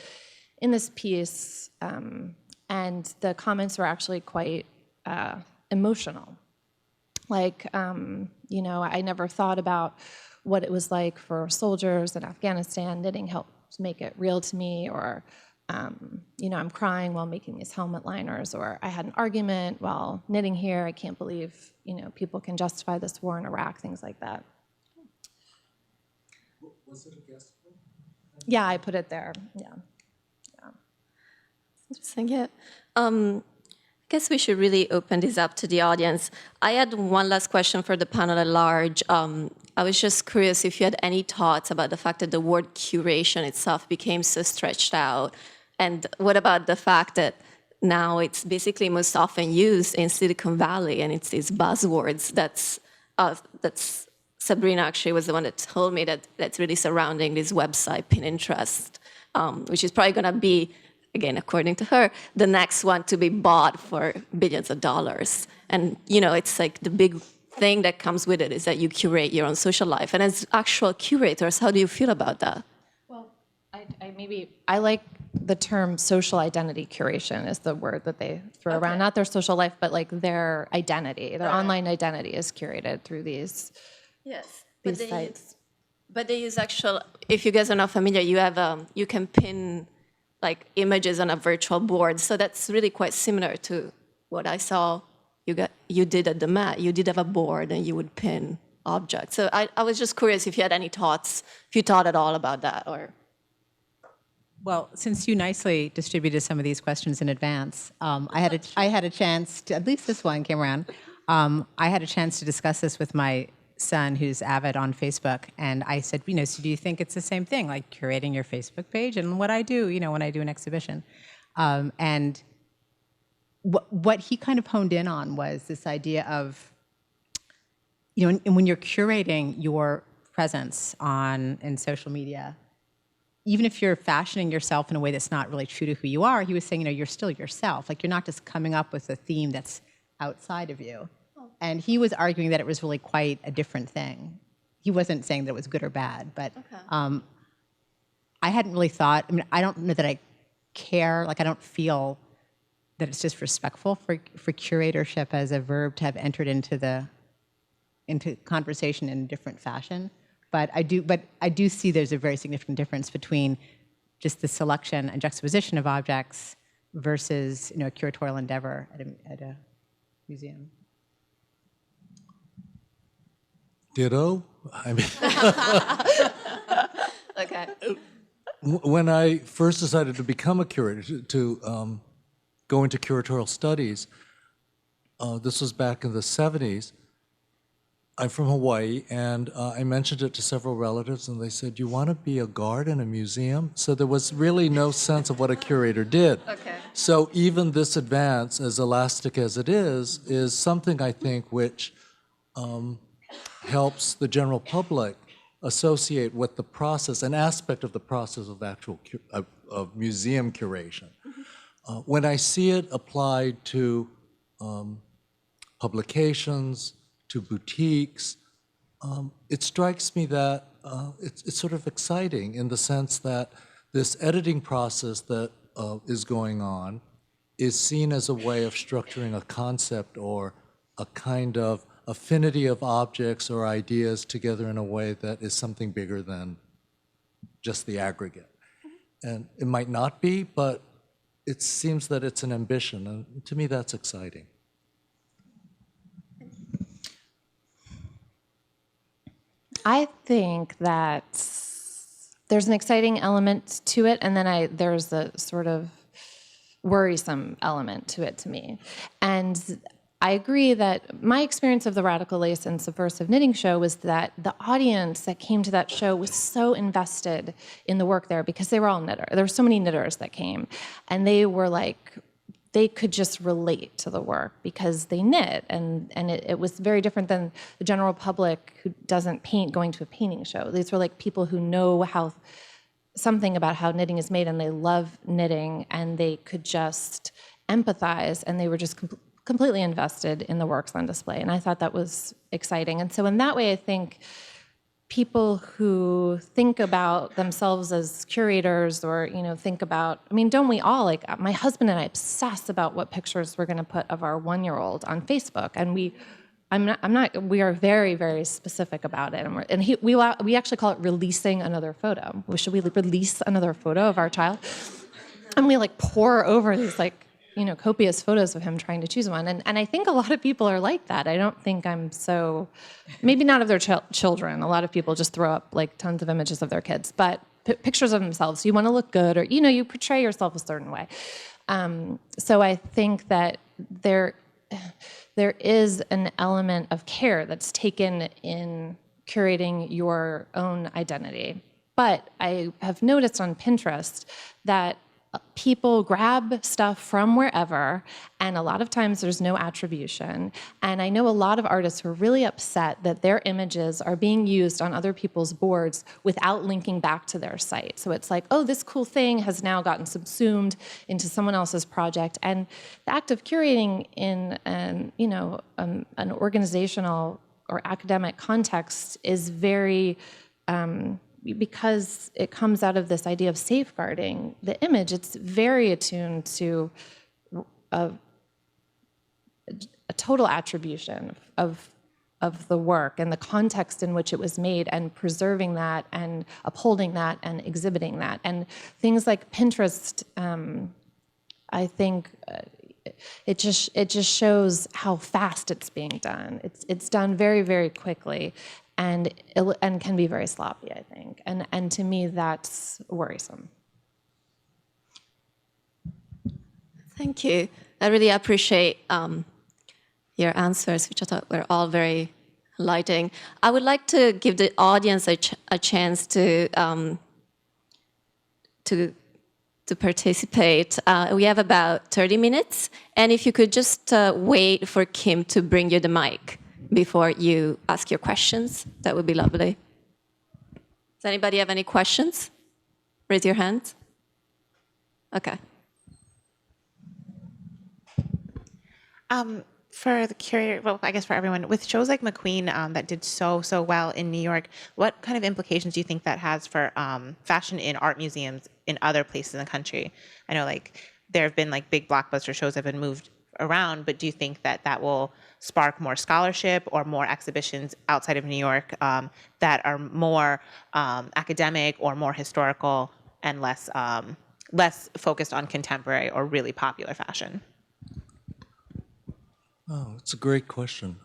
in this piece, and the comments were actually quite emotional. Like, I never thought about what it was like for soldiers in Afghanistan. Knitting helped make it real to me, or, I'm crying while making these helmet liners, or I had an argument while knitting here. I can't believe, people can justify this war in Iraq, things like that.
Was it a guest book?
Yeah, I put it there, yeah.
Interesting, yeah. I guess we should really open this up to the audience. I had one last question for the panel at large. I was just curious if you had any thoughts about the fact that the word curation itself became so stretched out. And what about the fact that now it's basically most often used in Silicon Valley, and it's these buzzwords that's Sabrina actually was the one that told me that's really surrounding this website, Pinterest, which is probably going to be, again, according to her, the next one to be bought for billions of dollars. And, it's like the big thing that comes with it is that you curate your own social life. And as actual curators, how do you feel about that?
Well, I like the term social identity curation is the word that they throw around. Not their social life, but like their identity, their online identity is curated through these sites.
But they use actual, if you guys are not familiar, you can pin like images on a virtual board. So that's really quite similar to what I saw you did at the Met. You did have a board and you would pin objects. So I was just curious if you had any thoughts, if you thought at all about that, or.
Well, since you nicely distributed some of these questions in advance, I had a chance to, at least this one came around, I had a chance to discuss this with my son who's avid on Facebook, and I said, so do you think it's the same thing, like curating your Facebook page and what I do, when I do an exhibition? And what he kind of honed in on was this idea of, and when you're curating your presence in social media, even if you're fashioning yourself in a way that's not really true to who you are, he was saying, you're still yourself. Like, you're not just coming up with a theme that's outside of you. And he was arguing that it was really quite a different thing. He wasn't saying that it was good or bad, but I hadn't really thought, I don't know that I care, like I don't feel that it's just respectful for curatorship as a verb to have entered into conversation in a different fashion. But I do see there's a very significant difference between just the selection and juxtaposition of objects versus a curatorial endeavor at a museum.
Ditto. I mean,
Okay.
when I first decided to become a curator, to go into curatorial studies, this was back in the 70s. I'm from Hawaii, and I mentioned it to several relatives, and they said, "You want to be a guard in a museum?" So there was really no sense of what a curator did.
Okay.
So even this advance, as elastic as it is something I think which helps the general public associate with the process, an aspect of the process of actual of museum curation. When I see it applied to publications, to boutiques, it strikes me that it's sort of exciting in the sense that this editing process that is going on is seen as a way of structuring a concept or a kind of affinity of objects or ideas together in a way that is something bigger than just the aggregate. And it might not be, but it seems that it's an ambition, and to me that's exciting.
I think that there's an exciting element to it, and then there's a sort of worrisome element to it to me. And I agree that my experience of the Radical Lace and Subversive Knitting show was that the audience that came to that show was so invested in the work there because they were all knitters. There were so many knitters that came, and they were like, they could just relate to the work because they knit, and it was very different than the general public who doesn't paint going to a painting show. These were like people who know something about how knitting is made, and they love knitting, and they could just empathize, and they were just completely invested in the works on display, and I thought that was exciting. And so in that way, I think people who think about themselves as curators or, think about, don't we all, like my husband and I obsess about what pictures we're going to put of our 1-year-old on Facebook. And we are very, very specific about it. We actually call it releasing another photo. Should we release another photo of our child? And we pour over these copious photos of him trying to choose one. And I think a lot of people are like that. I don't think I'm so, maybe not of their children. A lot of people just throw up tons of images of their kids, but pictures of themselves. You want to look good, or, you portray yourself a certain way. So I think that there is an element of care that's taken in curating your own identity. But I have noticed on Pinterest that people grab stuff from wherever, and a lot of times there's no attribution. And I know a lot of artists who are really upset that their images are being used on other people's boards without linking back to their site. So it's like, oh, this cool thing has now gotten subsumed into someone else's project. And the act of curating in an organizational or academic context is very because it comes out of this idea of safeguarding the image, it's very attuned to a total attribution of the work and the context in which it was made, and preserving that and upholding that and exhibiting that. And things like Pinterest, I think it just shows how fast it's being done. It's done very, very quickly. And can be very sloppy, I think. And to me, that's worrisome.
Thank you. I really appreciate your answers, which I thought were all very lighting. I would like to give the audience a chance to participate. We have about 30 minutes, and if you could just wait for Kim to bring you the mic before you ask your questions, that would be lovely. Does anybody have any questions? Raise your hand. Okay.
For the curator, well, I guess for everyone, with shows like McQueen that did so well in New York, what kind of implications do you think that has for fashion in art museums in other places in the country? I know like there have been like big blockbuster shows that have been moved around, but do you think that that will spark more scholarship or more exhibitions outside of New York that are more academic or more historical and less focused on contemporary or really popular fashion?
Oh, it's a great question.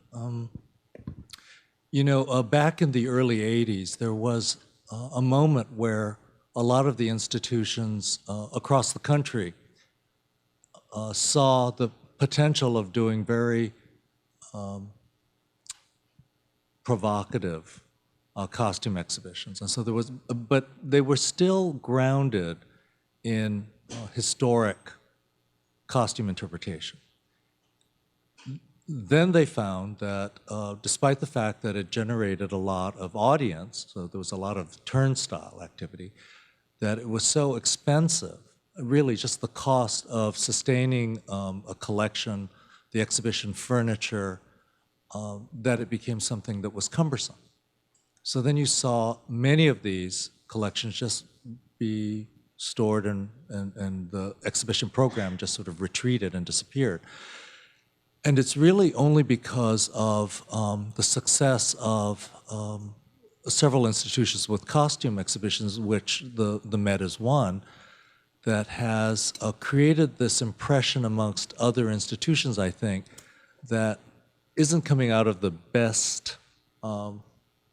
Back in the early 80s, there was a moment where a lot of the institutions across the country saw the potential of doing very provocative costume exhibitions. And so there was, but they were still grounded in historic costume interpretation. Then they found that despite the fact that it generated a lot of audience, so there was a lot of turnstile activity, that it was so expensive, really just the cost of sustaining a collection, the exhibition furniture, that it became something that was cumbersome. So then you saw many of these collections just be stored and the exhibition program just sort of retreated and disappeared. And it's really only because of the success of several institutions with costume exhibitions, which the Met is one, that has created this impression amongst other institutions, I think, that isn't coming out of the best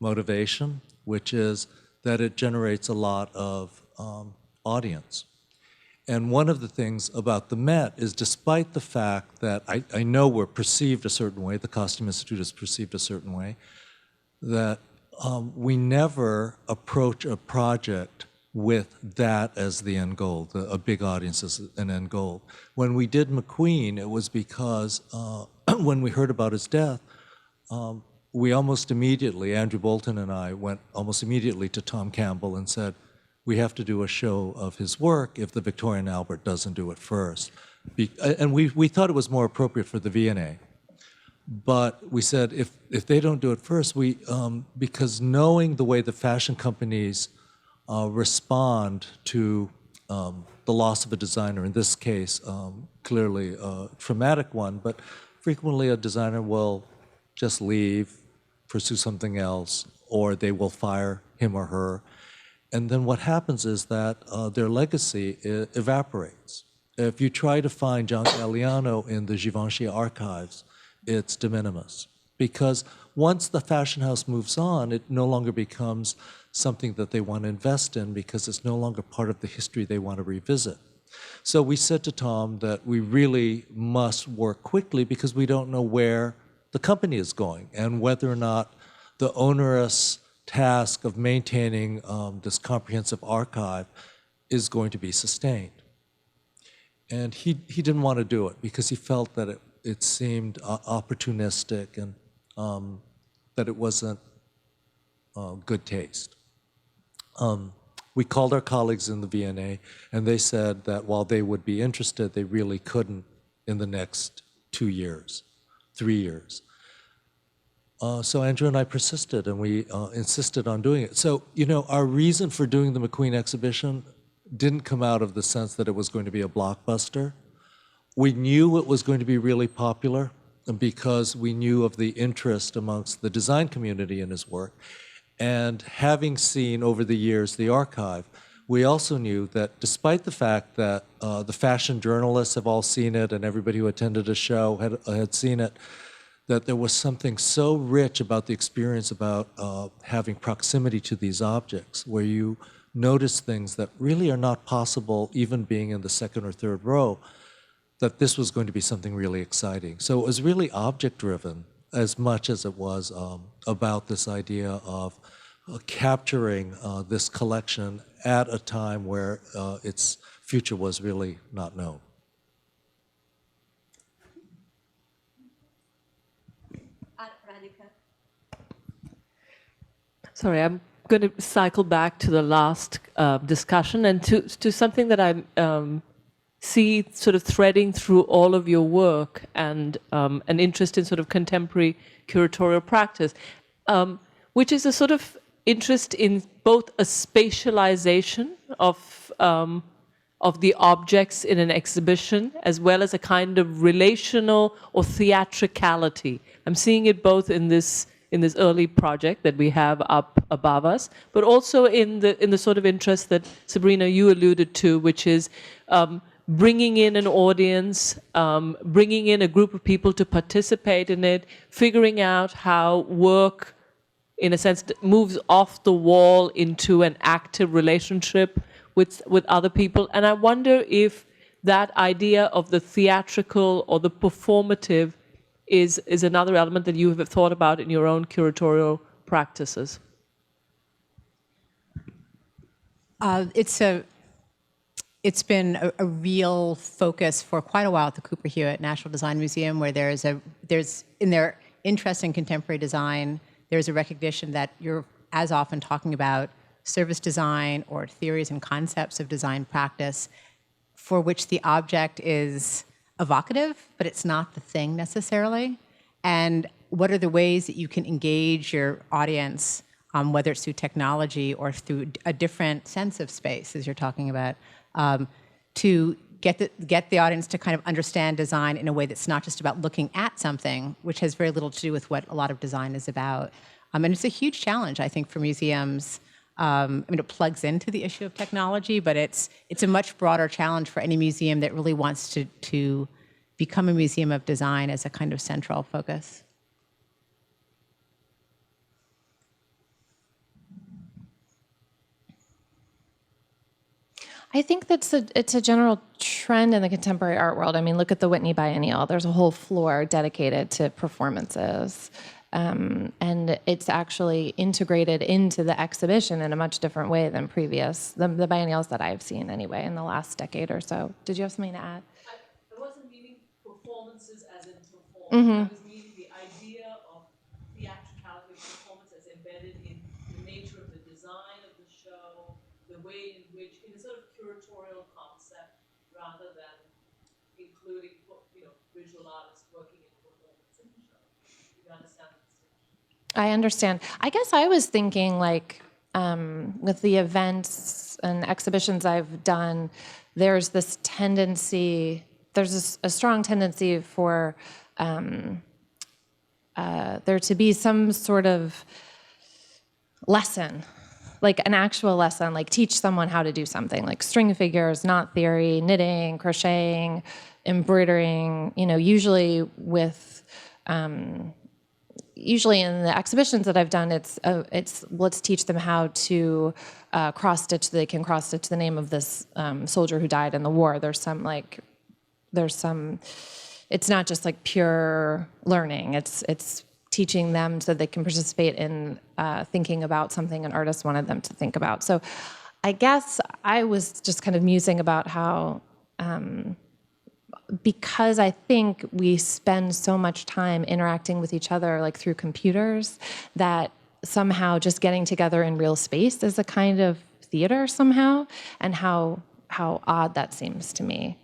motivation, which is that it generates a lot of audience. And one of the things about the Met is, despite the fact that I know we're perceived a certain way, the Costume Institute is perceived a certain way, that we never approach a project with that as the end goal, a big audience as an end goal. When we did McQueen, it was because when we heard about his death, we almost immediately, Andrew Bolton and I went almost immediately to Tom Campbell and said, we have to do a show of his work if the Victoria and Albert doesn't do it first. And we thought it was more appropriate for the V&A. But we said, if they don't do it first, because knowing the way the fashion companies respond to the loss of a designer, in this case, clearly a traumatic one, but frequently a designer will just leave, pursue something else, or they will fire him or her. And then what happens is that their legacy evaporates. If you try to find John Galliano in the Givenchy archives, it's de minimis. Because once the fashion house moves on, it no longer becomes something that they want to invest in, because it's no longer part of the history they want to revisit. So we said to Tom that we really must work quickly, because we don't know where the company is going and whether or not the onerous task of maintaining this comprehensive archive is going to be sustained. And he didn't want to do it because he felt that it seemed opportunistic and that it wasn't good taste. We called our colleagues in the V&A, and they said that while they would be interested, they really couldn't in the next 2 years, 3 years. So Andrew and I persisted, and we insisted on doing it. So, our reason for doing the McQueen exhibition didn't come out of the sense that it was going to be a blockbuster. We knew it was going to be really popular because we knew of the interest amongst the design community in his work. And having seen over the years the archive, we also knew that despite the fact that the fashion journalists have all seen it and everybody who attended a show had seen it, that there was something so rich about the experience about having proximity to these objects, where you notice things that really are not possible even being in the second or third row, that this was going to be something really exciting. So it was really object-driven as much as it was about this idea of capturing this collection at a time where its future was really not known.
Sorry, I'm going to cycle back to the last discussion and to something that I see sort of threading through all of your work and an interest in sort of contemporary curatorial practice, which is a sort of interest in both a spatialization of the objects in an exhibition, as well as a kind of relational or theatricality. I'm seeing it both in this early project that we have up above us, but also in the sort of interest that Sabrina, you alluded to, which is bringing in an audience, bringing in a group of people to participate in it, figuring out how work, in a sense, moves off the wall into an active relationship with other people. And I wonder if that idea of the theatrical or the performative is another element that you have thought about in your own curatorial practices.
It's been a real focus for quite a while at the Cooper Hewitt National Design Museum, where there's in their interest in contemporary design, there's a recognition that you're as often talking about service design or theories and concepts of design practice for which the object is evocative, but it's not the thing necessarily. And what are the ways that you can engage your audience, whether it's through technology or through a different sense of space, as you're talking about, to get the audience to kind of understand design in a way that's not just about looking at something, which has very little to do with what a lot of design is about. And it's a huge challenge, I think, for museums. I mean, it plugs into the issue of technology, but it's a much broader challenge for any museum that really wants to become a museum of design as a kind of central focus.
I think it's a general trend in the contemporary art world. I mean, look at the Whitney Biennial. There's a whole floor dedicated to performances. And it's actually integrated into the exhibition in a much different way than the biennials that I've seen anyway in the last decade or so. Did you have something to add?
I wasn't meaning performances as in performance. I was meaning the idea of theatricality of performance as embedded in the nature of the design of the show, the way in which, in a sort of curatorial concept, rather than including, visual artists working in performance in the show. You understand?
I understand. I guess I was thinking with the events and exhibitions I've done, there's a strong tendency for there to be some sort of lesson, like an actual lesson, like teach someone how to do something, like string figures, knot theory, knitting, crocheting, embroidering, usually in the exhibitions that I've done, it's let's teach them how to cross-stitch. They can cross-stitch the name of this soldier who died in the war. It's not just like pure learning. It's teaching them so they can participate in thinking about something an artist wanted them to think about. So I guess I was just kind of musing about how because I think we spend so much time interacting with each other like through computers that somehow just getting together in real space is a kind of theater somehow, and how odd that seems to me.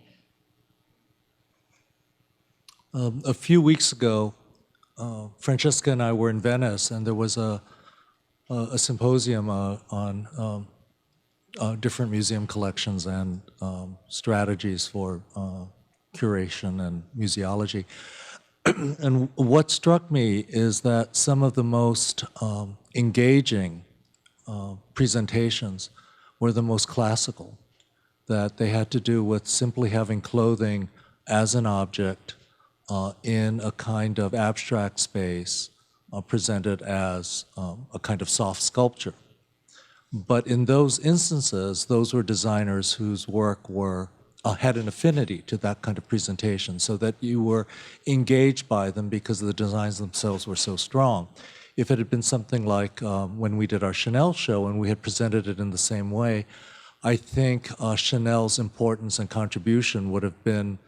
A few weeks ago, Francesca and I were in Venice, and there was a symposium on different museum collections and strategies for curation and museology. And what struck me is that some of the most engaging presentations were the most classical, that they had to do with simply having clothing as an object in a kind of abstract space presented as a kind of soft sculpture. But in those instances, those were designers whose work were had an affinity to that kind of presentation, so that you were engaged by them because the designs themselves were so strong. If it had been something like when we did our Chanel show and we had presented it in the same way, I think Chanel's importance and contribution would have been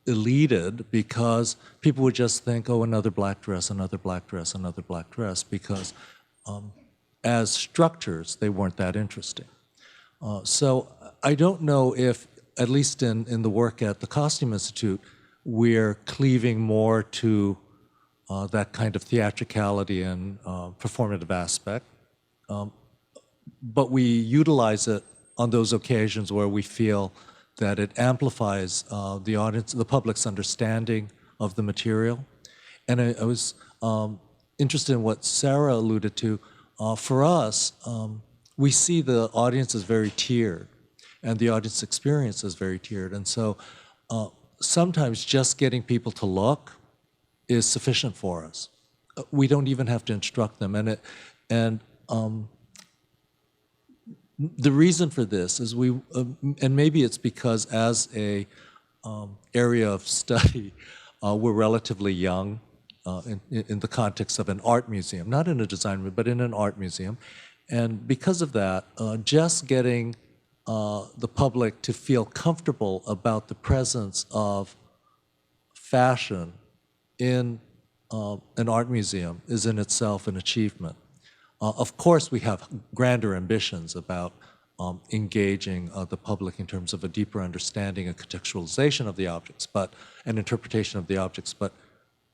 elided, because people would just think, oh, another black dress, another black dress, another black dress, because as structures, they weren't that interesting. So I don't know if, at least in the work at the Costume Institute, we're cleaving more to that kind of theatricality and performative aspect. But we utilize it on those occasions where we feel that it amplifies the audience, the public's understanding of the material. And I was interested in what Sarah alluded to. For us, we see the audience as very tiered, and the audience experience is very tiered. And so sometimes just getting people to look is sufficient for us. We don't even have to instruct them. And the reason for this is and maybe it's because as a area of study, we're relatively young in the context of an art museum, not in a design room, but in an art museum. And because of that, just getting the public to feel comfortable about the presence of fashion in an art museum is in itself an achievement. Of course, we have grander ambitions about engaging the public in terms of a deeper understanding and contextualization of the objects, and interpretation of the objects. But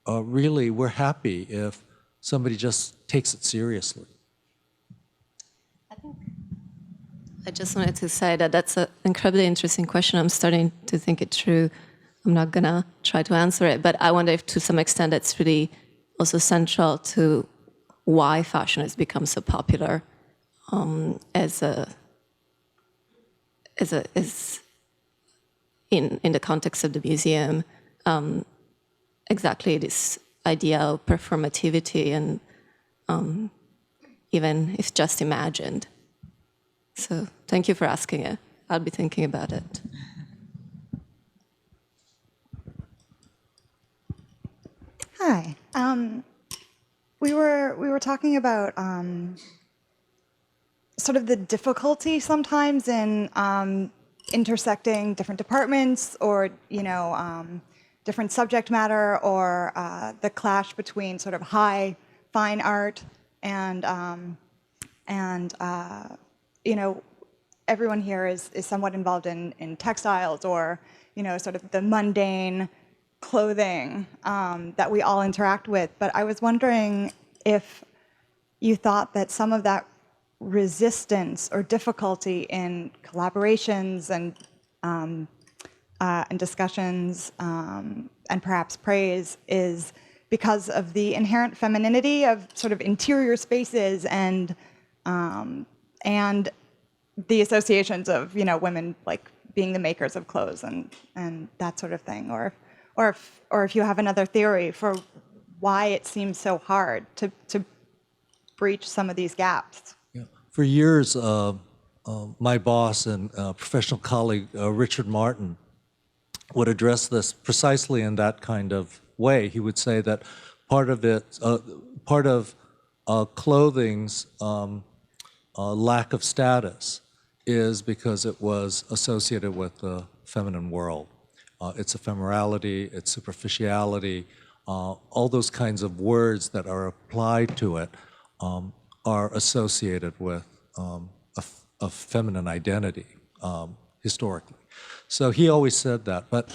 really, we're happy if somebody just takes it seriously.
I just wanted to say that that's an incredibly interesting question. I'm starting to think it through. I'm not going to try to answer it, but I wonder if to some extent that's really also central to why fashion has become so popular as in the context of the museum. Exactly this idea of performativity and even if just imagined. So thank you for asking it. I'll be thinking about it.
Hi. We were talking about sort of the difficulty sometimes in intersecting different departments, or different subject matter, or the clash between sort of high fine art and everyone here is somewhat involved in textiles, or sort of the mundane clothing that we all interact with. But I was wondering if you thought that some of that resistance or difficulty in collaborations and discussions and perhaps praise is because of the inherent femininity of sort of interior spaces and the associations of women like being the makers of clothes and that sort of thing, or if you have another theory for why it seems so hard to breach some of these gaps.
Yeah. For years, my boss and professional colleague, Richard Martin, would address this precisely in that kind of way. He would say that part of clothing's lack of status is because it was associated with the feminine world. Its ephemerality, its superficiality, all those kinds of words that are applied to it are associated with a feminine identity historically. So he always said that, but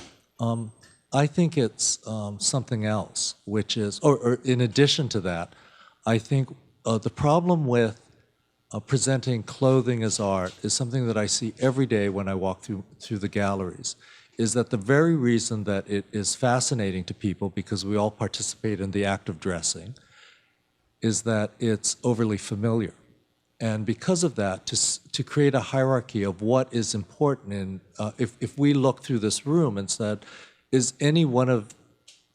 I think it's something else, which is, or in addition to that, I think the problem with presenting clothing as art is something that I see every day when I walk through the galleries, is that the very reason that it is fascinating to people, because we all participate in the act of dressing, is that it's overly familiar. And because of that, to create a hierarchy of what is important in, if we look through this room and said, is any one of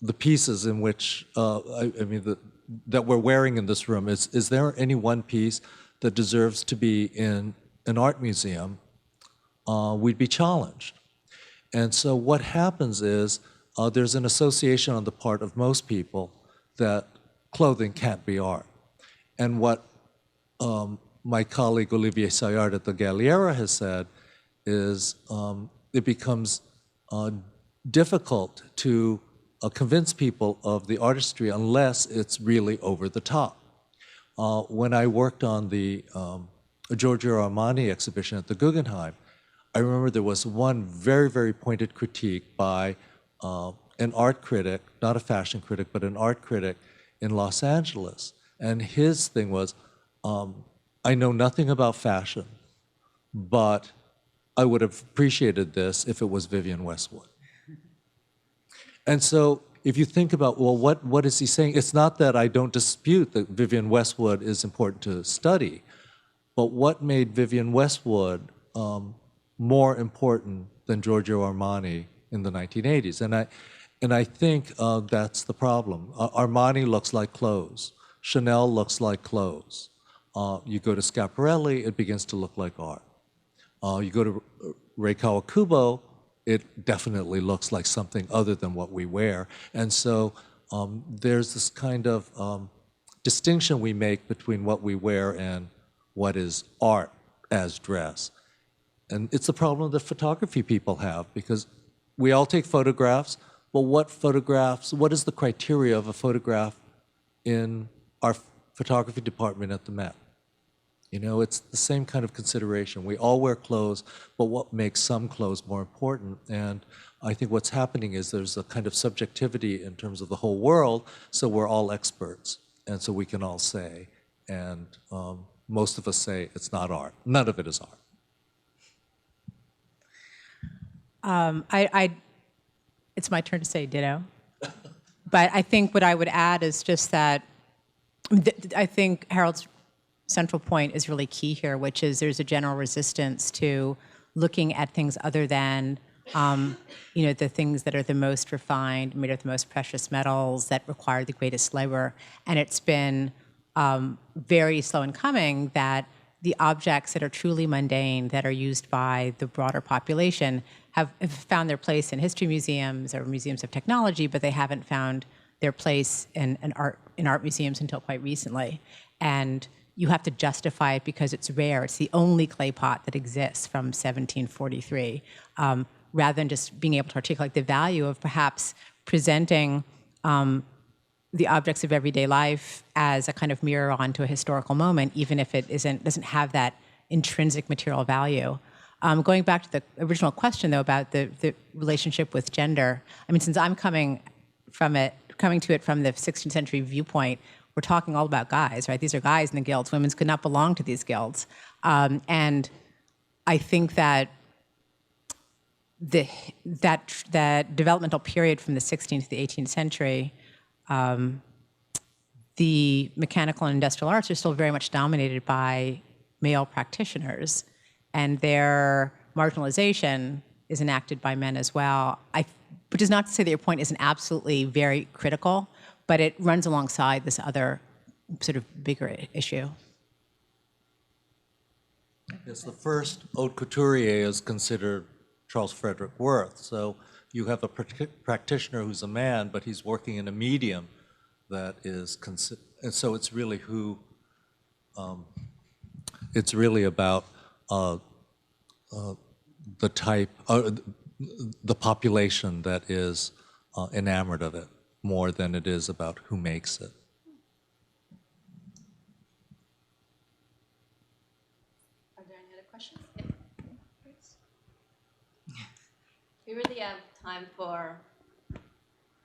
the pieces in which, that we're wearing in this room, is there any one piece that deserves to be in an art museum? we'd be challenged. And so what happens is there's an association on the part of most people that clothing can't be art. And what my colleague Olivier Sayard at the Galliera has said is it becomes difficult to convince people of the artistry unless it's really over the top. When I worked on the Giorgio Armani exhibition at the Guggenheim, I remember there was one very, very pointed critique by an art critic, not a fashion critic, but an art critic in Los Angeles. And his thing was, I know nothing about fashion, but I would have appreciated this if it was Vivienne Westwood. And so if you think about, well, what is he saying? It's not that I don't dispute that Vivienne Westwood is important to study, but what made Vivienne Westwood more important than Giorgio Armani in the 1980s? And I think that's the problem. Armani looks like clothes. Chanel looks like clothes. You go to Schiaparelli, it begins to look like art. You go to Rei Kawakubo, it definitely looks like something other than what we wear. And so there's this kind of distinction we make between what we wear and what is art as dress. And it's a problem that photography people have, because we all take photographs, but what is the criteria of a photograph in our photography department at the Met? You know, it's the same kind of consideration. We all wear clothes, but what makes some clothes more important? And I think what's happening is there's a kind of subjectivity in terms of the whole world, so we're all experts, and so we can all say, and most of us say it's not art. None of it is art.
It's my turn to say ditto. But I think what I would add is just that I think Harold's central point is really key here, which is there's a general resistance to looking at things other than the things that are the most refined, made of the most precious metals, that require the greatest labor. And it's been very slow in coming that the objects that are truly mundane, that are used by the broader population, have found their place in history museums or museums of technology, but they haven't found their place in art museums until quite recently. And you have to justify it because it's rare. It's the only clay pot that exists from 1743, rather than just being able to articulate the value of perhaps presenting the objects of everyday life as a kind of mirror onto a historical moment, even if it doesn't have that intrinsic material value. Going back to the original question, though, about the relationship with gender, I mean, since I'm coming to it from the 16th century viewpoint, we're talking all about guys, right? These are guys in the guilds. Women could not belong to these guilds. And I think that that developmental period from the 16th to the 18th century, the mechanical and industrial arts are still very much dominated by male practitioners, and their marginalization is enacted by men as well. Which is not to say that your point isn't absolutely very critical, but it runs alongside this other sort of bigger issue.
Yes, the first haute couturier is considered Charles Frederick Worth. So you have a practitioner who's a man, but he's working in a medium that is, and so it's really it's really about the type, the population that is enamored of it, more than it is about who makes it.
Are there any other questions? Yeah. We really have time for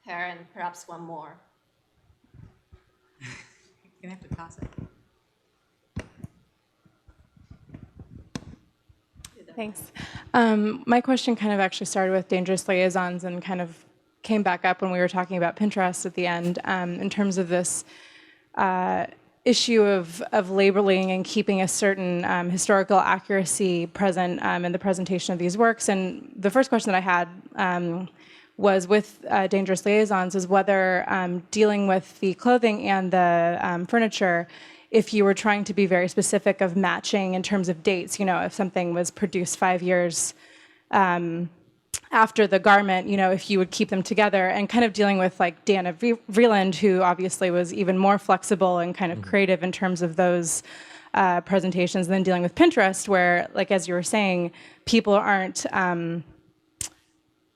her and perhaps one more.
You're gonna have to toss it.
Thanks. My question kind of actually started with dangerous liaisons and kind of came back up when we were talking about Pinterest at the end, in terms of this issue of labeling and keeping a certain historical accuracy present in the presentation of these works. And the first question that I had was with dangerous liaisons is whether dealing with the clothing and the furniture, if you were trying to be very specific of matching in terms of dates, if something was produced 5 years after the garment, if you would keep them together, and kind of dealing with like Deanna Vreeland, who obviously was even more flexible and kind of creative in terms of those presentations, and then dealing with Pinterest, where, like, as you were saying, people aren't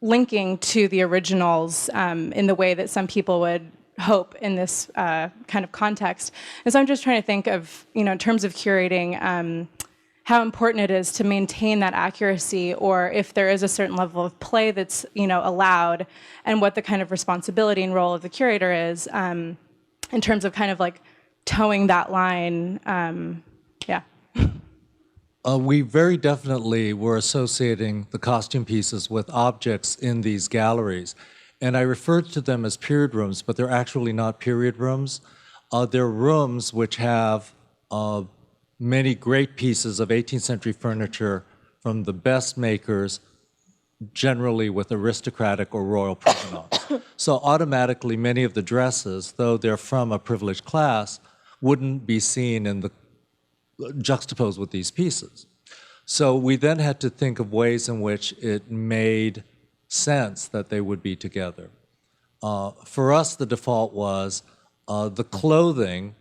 linking to the originals in the way that some people would hope in this kind of context. And so I'm just trying to think of, in terms of curating, how important it is to maintain that accuracy, or if there is a certain level of play that's, allowed, and what the kind of responsibility and role of the curator is in terms of kind of like towing that line.
We very definitely were associating the costume pieces with objects in these galleries. And I referred to them as period rooms, but they're actually not period rooms. They're rooms which have many great pieces of 18th century furniture from the best makers, generally with aristocratic or royal provenance. So automatically, many of the dresses, though they're from a privileged class, wouldn't be seen in the juxtaposed with these pieces. So we then had to think of ways in which it made sense that they would be together. For us, the default was the clothing.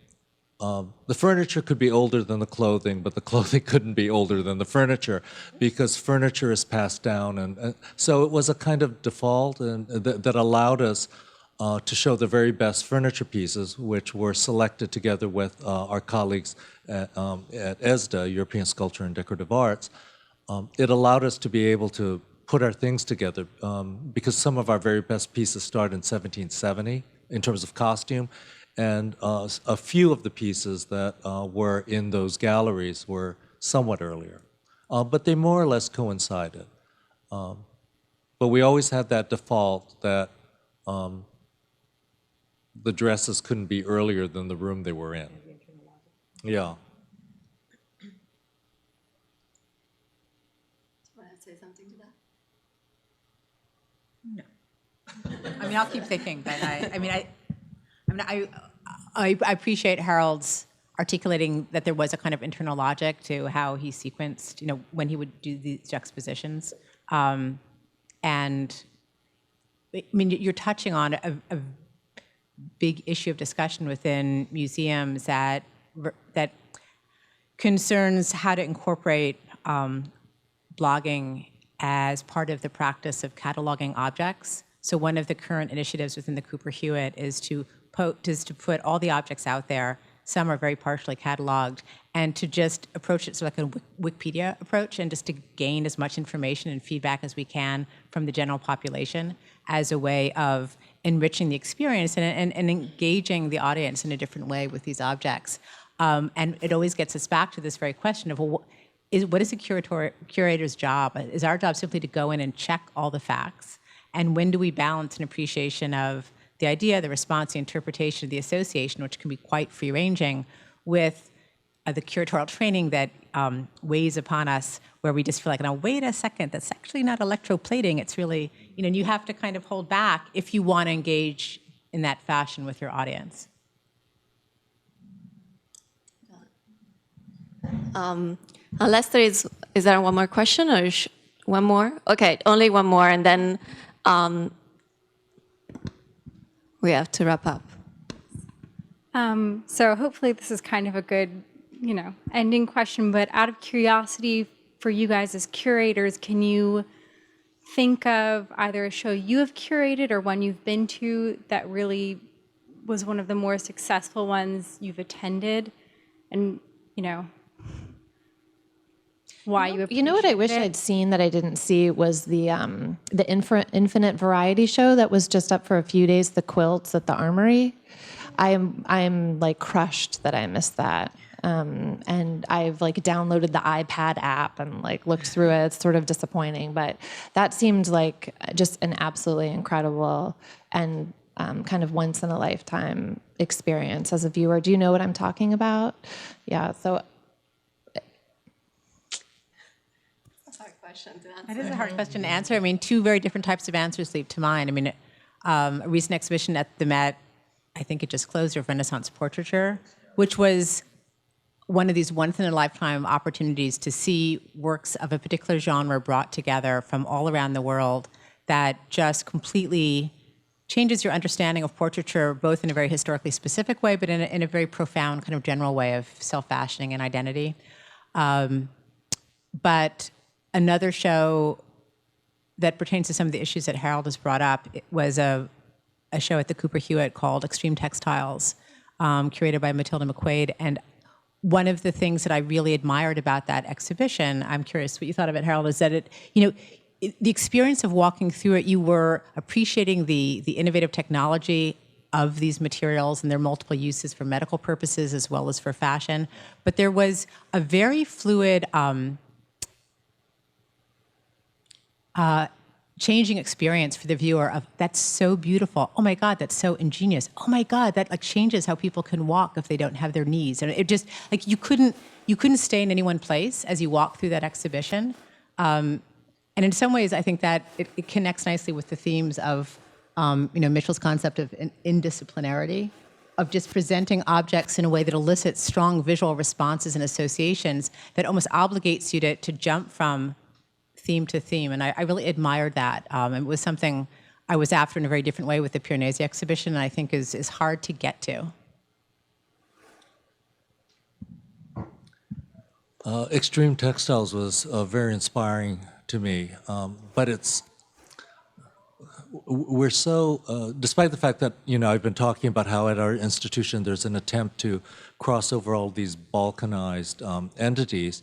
The furniture could be older than the clothing, but the clothing couldn't be older than the furniture, because furniture is passed down. And so it was a kind of default that allowed us to show the very best furniture pieces, which were selected together with our colleagues at ESDA, European Sculpture and Decorative Arts. It allowed us to be able to put our things together, because some of our very best pieces started in 1770 in terms of costume. And a few of the pieces that were in those galleries were somewhat earlier. But they more or less coincided. But we always had that default that the dresses couldn't be earlier than the room they were in. Yeah.
Do you want to say something to that?
No. I mean, I'll keep thinking, but I appreciate Harold's articulating that there was a kind of internal logic to how he sequenced, when he would do these juxtapositions. And I mean, you're touching on a big issue of discussion within museums that concerns how to incorporate blogging as part of the practice of cataloging objects. So one of the current initiatives within the Cooper Hewitt is to put all the objects out there. Some are very partially cataloged, and to just approach it sort of like a Wikipedia approach, and just to gain as much information and feedback as we can from the general population as a way of enriching the experience and engaging the audience in a different way with these objects. And it always gets us back to this very question of, well, what is a curator's job? Is our job simply to go in and check all the facts? And when do we balance an appreciation of the idea, the response, the interpretation, the association, which can be quite free-ranging, with the curatorial training that weighs upon us, where we just feel like, now, wait a second, that's actually not electroplating. It's really, and you have to kind of hold back if you want to engage in that fashion with your audience.
Unless is there one more question, or one more? Okay, only one more, and then we have to wrap up.
So hopefully this is kind of a good, ending question, but out of curiosity for you guys as curators, can you think of either a show you have curated or one you've been to that really was one of the more successful ones you've attended, and, why you appreciated
what I wish I'd seen that I didn't see was the Infinite Variety show that was just up for a few days, the quilts at the Armory. I'm like crushed that I missed that. And I've like downloaded the iPad app and like looked through it. It's sort of disappointing, but that seemed like just an absolutely incredible and kind of once in a lifetime experience as a viewer. Do you know what I'm talking about? Yeah, so.
It is a hard question to answer. I mean, two very different types of answers leap to mind. I mean, a recent exhibition at the Met, I think it just closed, of Renaissance portraiture, which was one of these once-in-a-lifetime opportunities to see works of a particular genre brought together from all around the world that just completely changes your understanding of portraiture, both in a very historically specific way, but in a very profound kind of general way of self-fashioning and identity. But another show that pertains to some of the issues that Harold has brought up was a show at the Cooper Hewitt called Extreme Textiles, curated by Matilda McQuaid. And one of the things that I really admired about that exhibition, I'm curious what you thought of it, Harold, is that the experience of walking through it, you were appreciating the innovative technology of these materials and their multiple uses for medical purposes as well as for fashion. But there was a very fluid, changing experience for the viewer of, that's so beautiful. Oh my God, that's so ingenious. Oh my God, that like changes how people can walk if they don't have their knees. And it just, like you couldn't stay in any one place as you walk through that exhibition. And in some ways, I think that it connects nicely with the themes of, Mitchell's concept of indisciplinarity, of just presenting objects in a way that elicits strong visual responses and associations that almost obligates you to jump from theme to theme. And I really admired that. It was something I was after in a very different way with the Piranesi exhibition, and I think is hard to get to.
Extreme Textiles was very inspiring to me, but we're so, despite the fact that, I've been talking about how at our institution there's an attempt to cross over all these balkanized entities,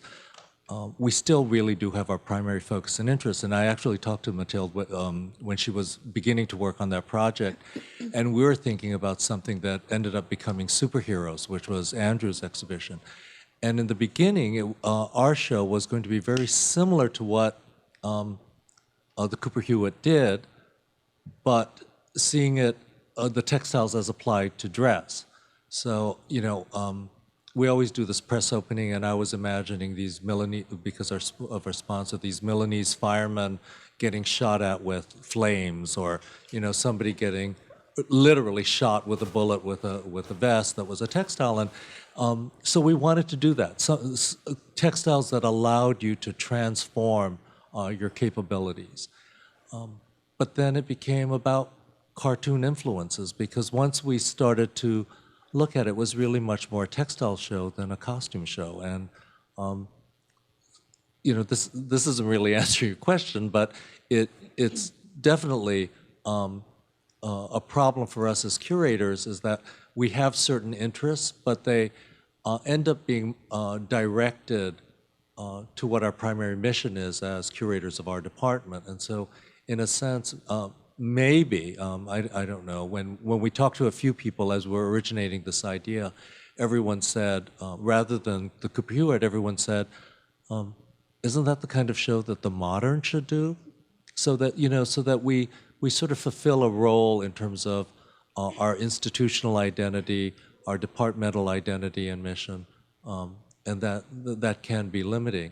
we still really do have our primary focus and interest. And I actually talked to Mathilde when she was beginning to work on that project, and we were thinking about something that ended up becoming Superheroes, which was Andrew's exhibition. And in the beginning, our show was going to be very similar to what the Cooper Hewitt did, but seeing it, the textiles as applied to dress. So, we always do this press opening, and I was imagining these Milanese, because of our sponsor, these Milanese firemen getting shot at with flames, or somebody getting literally shot with a bullet with a vest that was a textile, and so we wanted to do that. So, textiles that allowed you to transform your capabilities, but then it became about cartoon influences, because once we started to look at it, was really much more a textile show than a costume show. And this doesn't really answer your question, but it's definitely a problem for us as curators, is that we have certain interests, but they end up being directed to what our primary mission is as curators of our department. And so, in a sense, maybe, I don't know, when we talked to a few people as we're originating this idea, everyone said, rather than the Cooper Hewitt, everyone said, isn't that the kind of show that the modern should do? So that we sort of fulfill a role in terms of our institutional identity, our departmental identity and mission, and that can be limiting.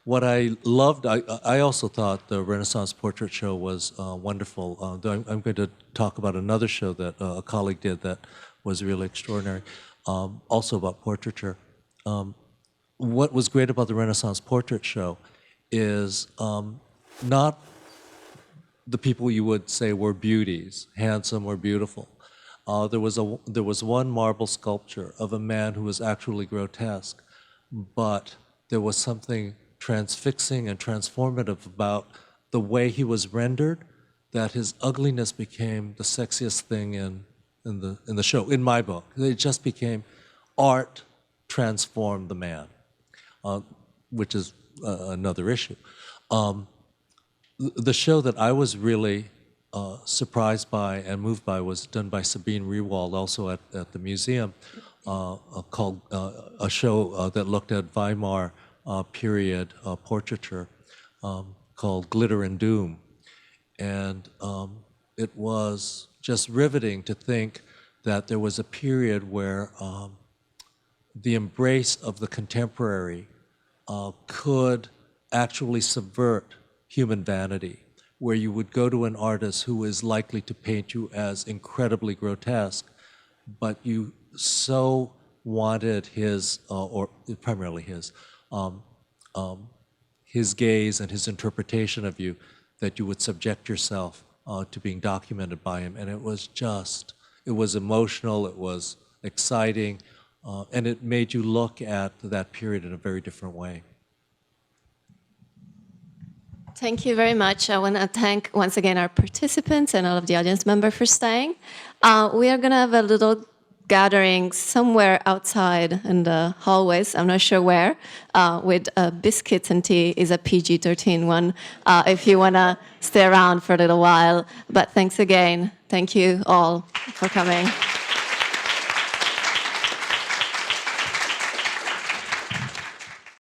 What I loved, I also thought the Renaissance Portrait Show was wonderful. I'm going to talk about another show that a colleague did that was really extraordinary, also about portraiture. What was great about the Renaissance Portrait Show is not the people you would say were beauties, handsome or beautiful. There was one marble sculpture of a man who was actually grotesque, but there was something transfixing and transformative about the way he was rendered, that his ugliness became the sexiest thing in the show, in my book. It just became art transformed the man, which is another issue. The show that I was really surprised by and moved by was done by Sabine Rewald, also at the museum, called a show that looked at Weimar period portraiture called Glitter and Doom. And it was just riveting to think that there was a period where the embrace of the contemporary could actually subvert human vanity, where you would go to an artist who is likely to paint you as incredibly grotesque, but you so wanted his, or primarily his gaze and his interpretation of you, that you would subject yourself to being documented by him. And it was emotional, it was exciting, and it made you look at that period in a very different way.
Thank you very much. I want to thank once again our participants and all of the audience members for staying. We are going to have a little gathering somewhere outside in the hallways, I'm not sure where, with biscuits and tea. Is a PG-13 one, if you want to stay around for a little while. But thanks again. Thank you all for coming.